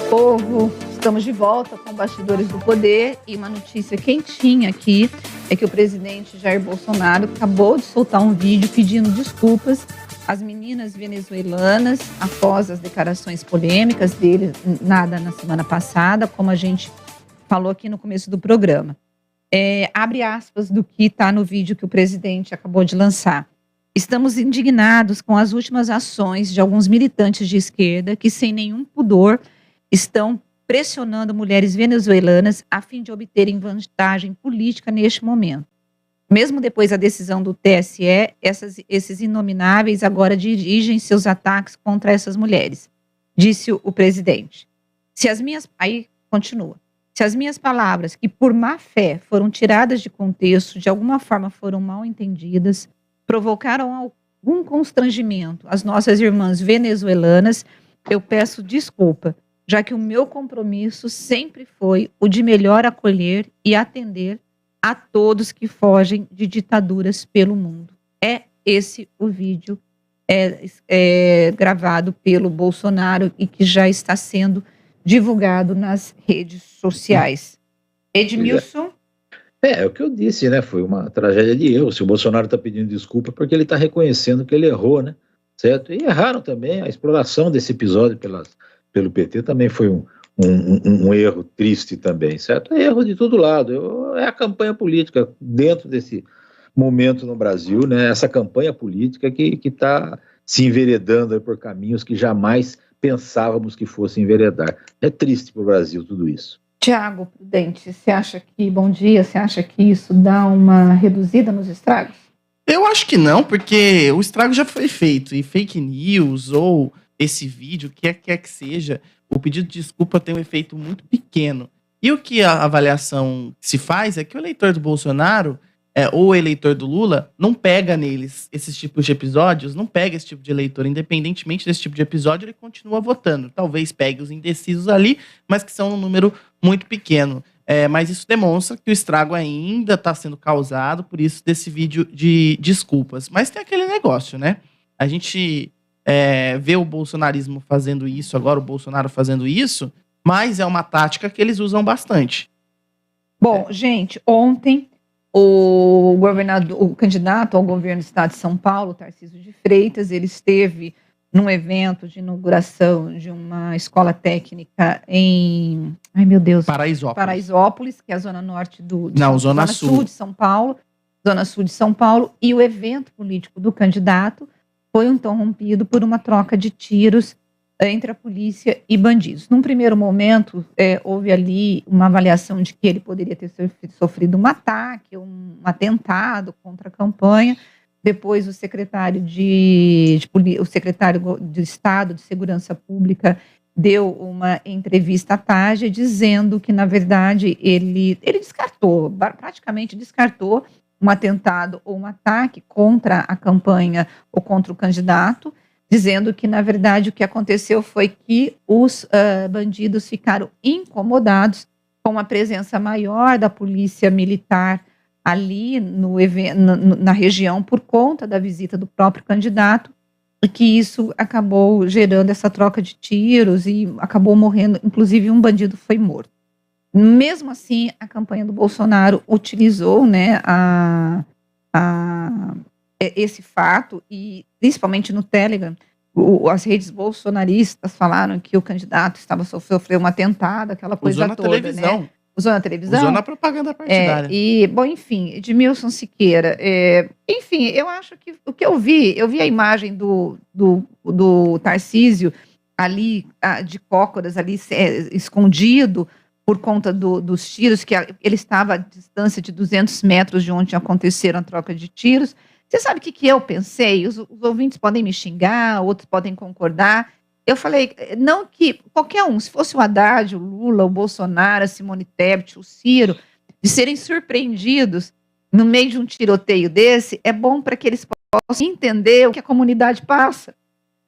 Speaker 8: Povo, estamos de volta com Bastidores do Poder e uma notícia quentinha aqui é que o presidente Jair Bolsonaro acabou de soltar um vídeo pedindo desculpas às meninas venezuelanas após as declarações polêmicas dele na semana passada, como a gente falou aqui no começo do programa. Abre aspas do que está no vídeo que o presidente acabou de lançar. Estamos indignados com as últimas ações de alguns militantes de esquerda que, sem nenhum pudor, estão pressionando mulheres venezuelanas a fim de obterem vantagem política neste momento. Mesmo depois da decisão do TSE, esses inomináveis agora dirigem seus ataques contra essas mulheres, disse o presidente. Aí continua. Se as minhas palavras, que por má fé foram tiradas de contexto, de alguma forma foram mal entendidas, provocaram algum constrangimento às nossas irmãs venezuelanas, eu peço desculpa, já que o meu compromisso sempre foi o de melhor acolher e atender a todos que fogem de ditaduras pelo mundo. É esse o vídeo gravado pelo Bolsonaro e que já está sendo divulgado nas redes sociais. Edmilson?
Speaker 9: É o que eu disse, né? Foi uma tragédia de erro. Se o Bolsonaro está pedindo desculpa, porque ele está reconhecendo que ele errou, né? Certo? E erraram também. A exploração desse episódio pelo PT também foi um erro triste também, certo? É erro de todo lado. É a campanha política dentro desse momento no Brasil, né? Essa campanha política que está se enveredando aí por caminhos que jamais pensávamos que fosse enveredar. É triste para o Brasil tudo isso.
Speaker 8: Tiago Prudente, você acha que isso dá uma reduzida nos estragos?
Speaker 18: Eu acho que não, porque o estrago já foi feito, e fake news ou esse vídeo, quer que seja, o pedido de desculpa tem um efeito muito pequeno. E o que a avaliação se faz é que o eleitor do Bolsonaro ou o eleitor do Lula não pega neles esses tipos de episódios, não pega esse tipo de eleitor, independentemente desse tipo de episódio, ele continua votando. Talvez pegue os indecisos ali, mas que são um número muito pequeno. Mas isso demonstra que o estrago ainda está sendo causado, por isso desse vídeo de desculpas. Mas tem aquele negócio, né? A gente vê o bolsonarismo fazendo isso, agora o Bolsonaro fazendo isso, mas é uma tática que eles usam bastante.
Speaker 8: Bom, gente, ontem o candidato ao governo do estado de São Paulo, Tarcísio de Freitas, ele esteve num evento de inauguração de uma escola técnica em Paraisópolis, que é a zona norte zona sul de São Paulo, e o evento político do candidato foi interrompido por uma troca de tiros entre a polícia e bandidos. Num primeiro momento, houve ali uma avaliação de que ele poderia ter sofrido um ataque, um atentado contra a campanha. Depois, o secretário de Estado de Segurança Pública deu uma entrevista à tarde dizendo que, na verdade, ele praticamente descartou um atentado ou um ataque contra a campanha ou contra o candidato, dizendo que, na verdade, o que aconteceu foi que os bandidos ficaram incomodados com a presença maior da polícia militar ali na região por conta da visita do próprio candidato, e que isso acabou gerando essa troca de tiros e acabou morrendo, inclusive um bandido foi morto. Mesmo assim, a campanha do Bolsonaro utilizou, né, esse fato, e principalmente no Telegram, as redes bolsonaristas falaram que o candidato sofreu um atentado, aquela coisa toda. Usou na televisão. Né? Usou na televisão?
Speaker 18: Usou na propaganda partidária.
Speaker 8: Enfim, Edmilson Siqueira, enfim, eu acho que o que eu vi a imagem do Tarcísio ali, de cócoras ali, escondido, por conta dos tiros, que ele estava a distância de 200 metros de onde aconteceram a troca de tiros. Você sabe o que eu pensei? Os ouvintes podem me xingar, outros podem concordar. Eu falei, não que qualquer um, se fosse o Haddad, o Lula, o Bolsonaro, a Simone Tebet, o Ciro, de serem surpreendidos no meio de um tiroteio desse, é bom para que eles possam entender o que a comunidade passa.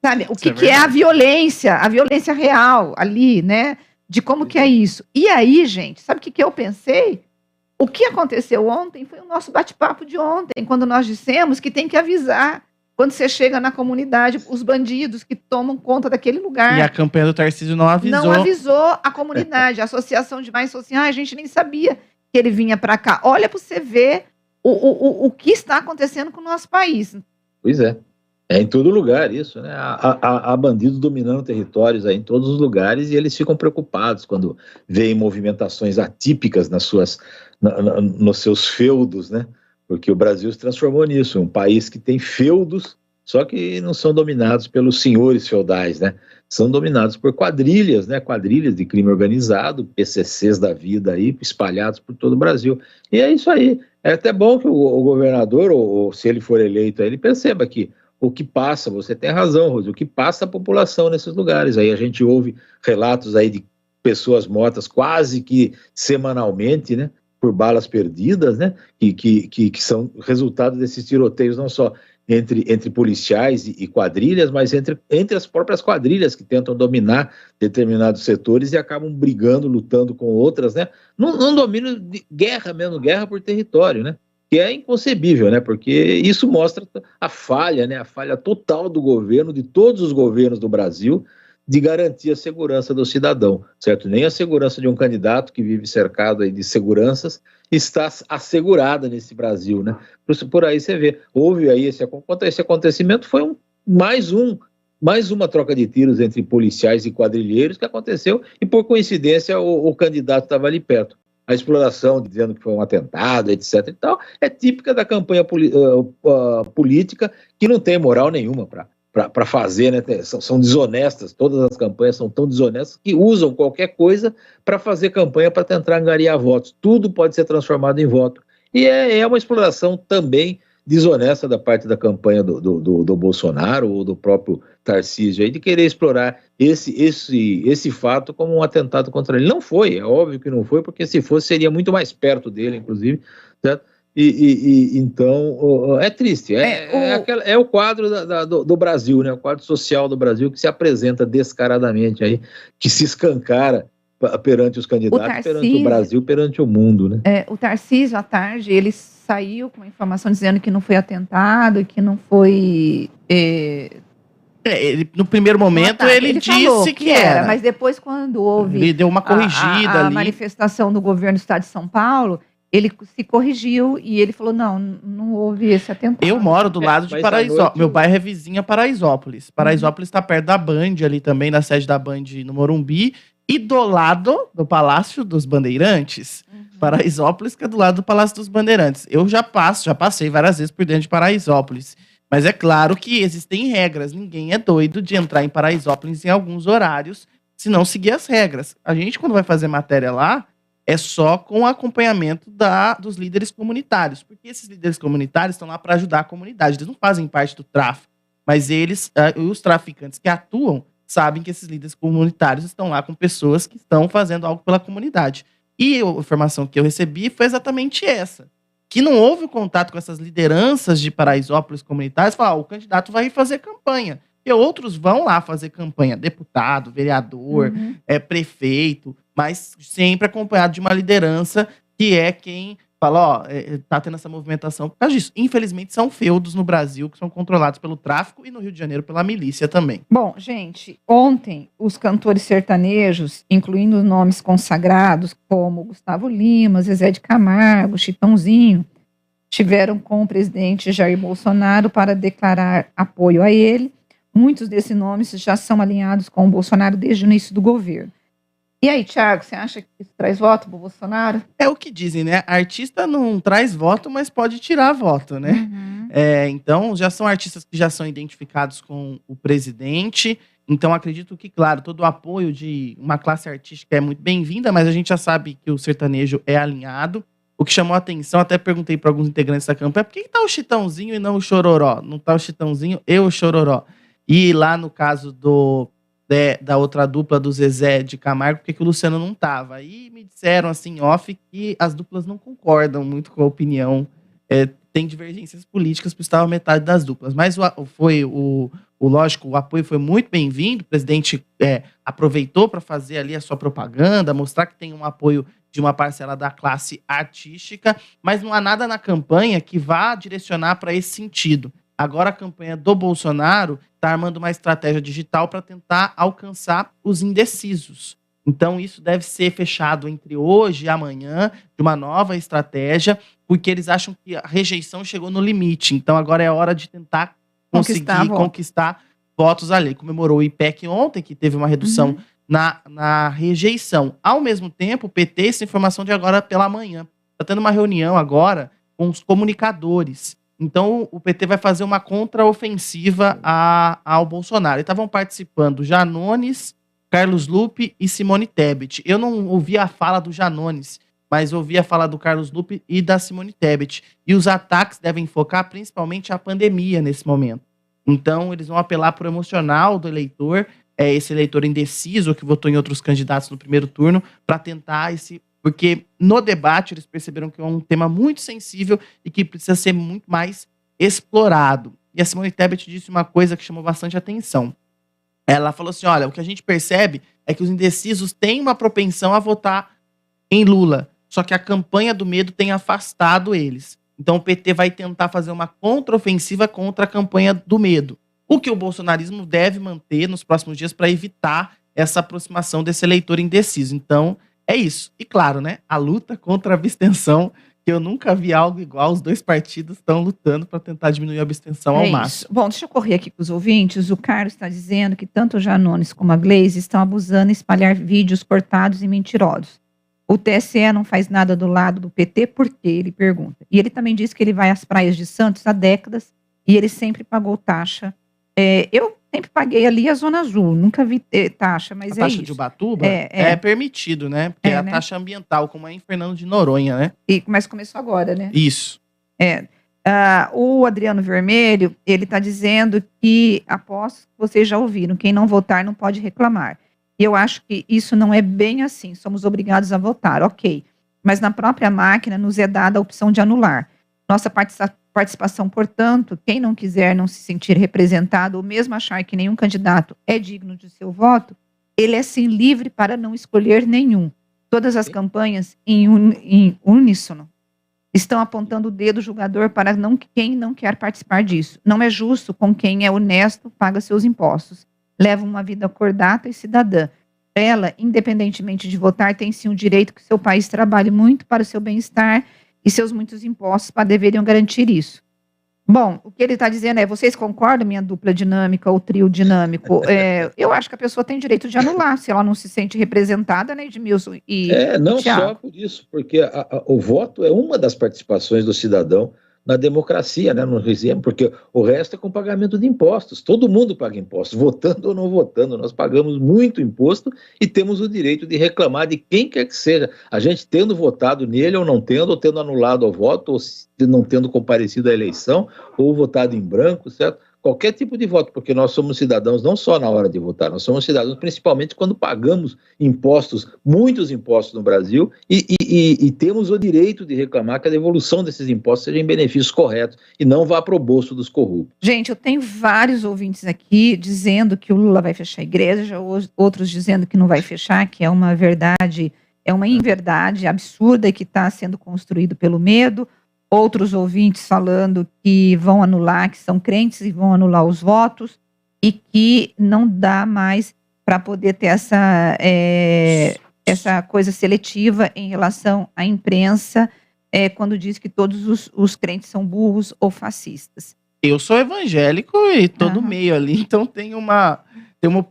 Speaker 8: Sabe? O que é a violência real ali, né? De como que é isso. E aí, gente, sabe o que eu pensei? O que aconteceu ontem foi o nosso bate-papo de ontem, quando nós dissemos que tem que avisar quando você chega na comunidade, os bandidos que tomam conta daquele lugar.
Speaker 18: E a campanha do Tarcísio não avisou.
Speaker 8: Não avisou a comunidade, a associação de mais social, a gente nem sabia que ele vinha para cá. Olha para você ver o que está acontecendo com o nosso país.
Speaker 9: Pois é. É em todo lugar isso, né? Há bandidos dominando territórios aí em todos os lugares e eles ficam preocupados quando veem movimentações atípicas nos seus feudos, né? Porque o Brasil se transformou nisso, um país que tem feudos, só que não são dominados pelos senhores feudais, né? São dominados por quadrilhas, né? Quadrilhas de crime organizado, PCCs da vida aí, espalhados por todo o Brasil. E é isso aí. É até bom que o governador, ou se ele for eleito, ele perceba que o que passa, você tem razão, Rose, o que passa a população nesses lugares. Aí a gente ouve relatos aí de pessoas mortas quase que semanalmente, né, por balas perdidas, né, que são resultado desses tiroteios não só entre policiais e quadrilhas, mas entre as próprias quadrilhas que tentam dominar determinados setores e acabam brigando, lutando com outras, né, num domínio de guerra mesmo, guerra por território, né, que é inconcebível, né? Porque isso mostra a falha, né? A falha total do governo, de todos os governos do Brasil, de garantir a segurança do cidadão, certo? Nem a segurança de um candidato que vive cercado aí de seguranças está assegurada nesse Brasil, né? Por aí você vê, houve aí esse acontecimento, foi mais uma troca de tiros entre policiais e quadrilheiros que aconteceu e por coincidência o candidato estava ali perto. A exploração, dizendo que foi um atentado, etc. e tal, é típica da campanha política que não tem moral nenhuma para fazer, né? São desonestas, todas as campanhas são tão desonestas que usam qualquer coisa para fazer campanha para tentar angariar votos. Tudo pode ser transformado em voto. E é uma exploração também desonesta da parte da campanha do Bolsonaro ou do próprio Tarcísio aí, de querer explorar esse fato como um atentado contra ele. Não foi, é óbvio que não foi, porque se fosse seria muito mais perto dele, inclusive, certo? Então é triste, é o quadro do Brasil, né? O quadro social do Brasil que se apresenta descaradamente aí, que se escancara perante os candidatos, perante o Brasil, perante o mundo, né?
Speaker 8: O Tarcísio, à tarde, ele saiu com informação dizendo que não foi atentado, que não foi...
Speaker 18: Ele, no primeiro momento, ele disse que era.
Speaker 8: Mas depois, quando houve...
Speaker 18: Ele deu uma corrigida
Speaker 8: a manifestação do governo do estado de São Paulo, ele se corrigiu e ele falou, não houve esse atentado.
Speaker 18: Eu moro do lado de Paraisópolis. Meu bairro é vizinho a Paraisópolis. Paraisópolis está perto da Band, ali também, na sede da Band no Morumbi, e do lado do Palácio dos Bandeirantes. Paraisópolis, que é do lado do Palácio dos Bandeirantes. Eu já passei várias vezes por dentro de Paraisópolis. Mas é claro que existem regras. Ninguém é doido de entrar em Paraisópolis em alguns horários, se não seguir as regras. A gente, quando vai fazer matéria lá, é só com o acompanhamento dos líderes comunitários. Porque esses líderes comunitários estão lá para ajudar a comunidade. Eles não fazem parte do tráfico. Mas os traficantes que atuam, sabem que esses líderes comunitários estão lá com pessoas que estão fazendo algo pela comunidade. E a informação que eu recebi foi exatamente essa. Que não houve contato com essas lideranças de Paraisópolis comunitárias, falar, o candidato vai fazer campanha. porque outros vão lá fazer campanha, deputado, vereador, prefeito, mas sempre acompanhado de uma liderança que é quem fala, tá tendo essa movimentação por causa disso. Infelizmente, são feudos no Brasil que são controlados pelo tráfico e no Rio de Janeiro pela milícia também.
Speaker 8: Bom, gente, ontem os cantores sertanejos, incluindo nomes consagrados como Gustavo Lima, Zezé de Camargo, Chitãozinho, estiveram com o presidente Jair Bolsonaro para declarar apoio a ele. Muitos desses nomes já são alinhados com o Bolsonaro desde o início do governo. E aí, Thiago, você acha que isso traz voto para o Bolsonaro?
Speaker 18: É o que dizem, né? Artista não traz voto, mas pode tirar voto, né? Então, já são artistas que já são identificados com o presidente. Então, acredito que, claro, todo o apoio de uma classe artística é muito bem-vinda, mas a gente já sabe que o sertanejo é alinhado. O que chamou a atenção, até perguntei para alguns integrantes da campanha, por que tá o Chitãozinho e não o Chororó? Não tá o Chitãozinho e o Chororó. E lá no caso da outra dupla do Zezé de Camargo, porque que o Luciano não tava. Aí me disseram, assim, off, que as duplas não concordam muito com a opinião. Tem divergências políticas, por estar a metade das duplas. Mas lógico, o apoio foi muito bem-vindo. O presidente aproveitou para fazer ali a sua propaganda, mostrar que tem um apoio de uma parcela da classe artística, mas não há nada na campanha que vá direcionar para esse sentido. Agora a campanha do Bolsonaro está armando uma estratégia digital para tentar alcançar os indecisos. Então isso deve ser fechado entre hoje e amanhã, de uma nova estratégia, porque eles acham que a rejeição chegou no limite. Então agora é hora de tentar conseguir conquistar votos ali. Comemorou o IPEC ontem, que teve uma redução na rejeição. Ao mesmo tempo, o PT, essa informação de agora pela manhã, está tendo uma reunião agora com os comunicadores. Então, o PT vai fazer uma contraofensiva ao Bolsonaro. E estavam participando Janones, Carlos Lupe e Simone Tebet. Eu não ouvi a fala do Janones, mas ouvi a fala do Carlos Lupe e da Simone Tebet. E os ataques devem focar principalmente a pandemia nesse momento. Então, eles vão apelar para o emocional do eleitor, esse eleitor indeciso que votou em outros candidatos no primeiro turno, para tentar porque no debate eles perceberam que é um tema muito sensível e que precisa ser muito mais explorado. E a Simone Tebet disse uma coisa que chamou bastante atenção. Ela falou assim, olha, o que a gente percebe é que os indecisos têm uma propensão a votar em Lula, só que a campanha do medo tem afastado eles. Então o PT vai tentar fazer uma contraofensiva contra a campanha do medo, o que o bolsonarismo deve manter nos próximos dias para evitar essa aproximação desse eleitor indeciso. Então, é isso. E claro, né? A luta contra a abstenção, que eu nunca vi algo igual. Os dois partidos estão lutando para tentar diminuir a abstenção ao máximo.
Speaker 8: Bom, deixa eu correr aqui com os ouvintes. O Carlos está dizendo que tanto o Janones como a Gleisi estão abusando em espalhar vídeos cortados e mentirosos. O TSE não faz nada do lado do PT, por quê? Ele pergunta. E ele também diz que ele vai às praias de Santos há décadas e ele sempre pagou taxa. Eu sempre paguei ali a Zona Azul, nunca vi taxa, mas
Speaker 18: a taxa de Ubatuba é permitido, né? Porque é a taxa ambiental, como é em Fernando de Noronha, né?
Speaker 8: Mas começou agora, né?
Speaker 18: Isso.
Speaker 8: O Adriano Vermelho, ele está dizendo que, aposto que vocês já ouviram, quem não votar não pode reclamar. E eu acho que isso não é bem assim, somos obrigados a votar, ok. Mas na própria máquina nos é dada a opção de anular. Nossa participação, portanto, quem não quiser não se sentir representado ou mesmo achar que nenhum candidato é digno de seu voto, ele é sim livre para não escolher nenhum. Todas as campanhas em uníssono estão apontando o dedo julgador para quem não quer participar disso. Não é justo com quem é honesto, paga seus impostos, leva uma vida cordata e cidadã. Ela, independentemente de votar, tem sim o direito que seu país trabalhe muito para o seu bem-estar e seus muitos impostos deveriam garantir isso. Bom, o que ele está dizendo é, vocês concordam, minha dupla dinâmica ou trio dinâmico? Eu acho que a pessoa tem direito de anular, se ela não se sente representada, né, Edmilson e
Speaker 9: não
Speaker 8: Thiago.
Speaker 9: Só por isso, porque o voto é uma das participações do cidadão na democracia, né, no regime, porque o resto é com pagamento de impostos. Todo mundo paga impostos, votando ou não votando. Nós pagamos muito imposto e temos o direito de reclamar de quem quer que seja. A gente tendo votado nele ou tendo anulado o voto, ou não tendo comparecido à eleição, ou votado em branco, certo? qualquer tipo de voto, porque nós somos cidadãos não só na hora de votar, nós somos cidadãos principalmente quando pagamos impostos, muitos impostos no Brasil, e temos o direito de reclamar que a devolução desses impostos seja em benefícios corretos e não vá para o bolso dos corruptos.
Speaker 8: Gente, eu tenho vários ouvintes aqui dizendo que o Lula vai fechar a igreja, outros dizendo que não vai fechar, que é uma verdade, é uma inverdade absurda e que está sendo construído pelo medo. Outros ouvintes falando que vão anular, que são crentes e vão anular os votos e que não dá mais para poder ter essa coisa seletiva em relação à imprensa, quando diz que todos os crentes são burros ou fascistas.
Speaker 18: Eu sou evangélico e tô no meio ali, então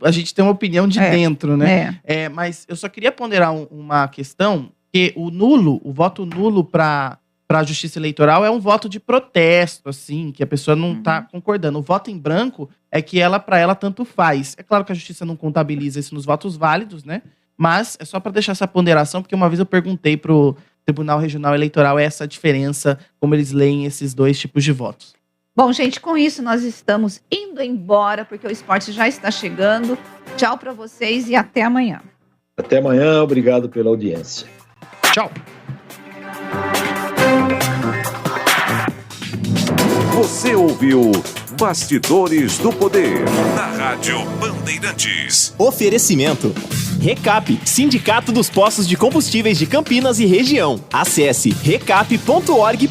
Speaker 18: a gente tem uma opinião de dentro, né? Mas eu só queria ponderar uma questão, que o voto nulo para a justiça eleitoral é um voto de protesto, assim, que a pessoa não está concordando. O voto em branco é que para ela tanto faz. É claro que a justiça não contabiliza isso nos votos válidos, né? Mas é só para deixar essa ponderação, porque uma vez eu perguntei pro Tribunal Regional Eleitoral essa diferença, como eles leem esses dois tipos de votos.
Speaker 8: Bom, gente, com isso nós estamos indo embora, porque o esporte já está chegando. Tchau para vocês e até amanhã.
Speaker 9: Até amanhã, obrigado pela audiência.
Speaker 18: Tchau.
Speaker 6: Você ouviu Bastidores do Poder na Rádio Bandeirantes.
Speaker 7: Oferecimento. Recap, Sindicato dos Postos de Combustíveis de Campinas e Região. Acesse recap.org.br.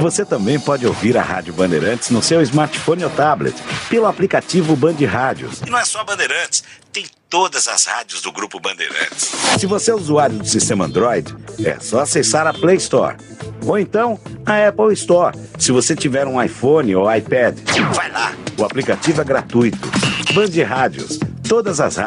Speaker 3: Você também pode ouvir a Rádio Bandeirantes no seu smartphone ou tablet, pelo aplicativo Band Rádios.
Speaker 19: E não é só Bandeirantes, tem todas as rádios do Grupo Bandeirantes.
Speaker 3: Se você é usuário do sistema Android, é só acessar a Play Store. Ou então, a Apple Store, se você tiver um iPhone ou iPad.
Speaker 19: Vai lá!
Speaker 3: O aplicativo é gratuito. Band Rádios, todas as rádios.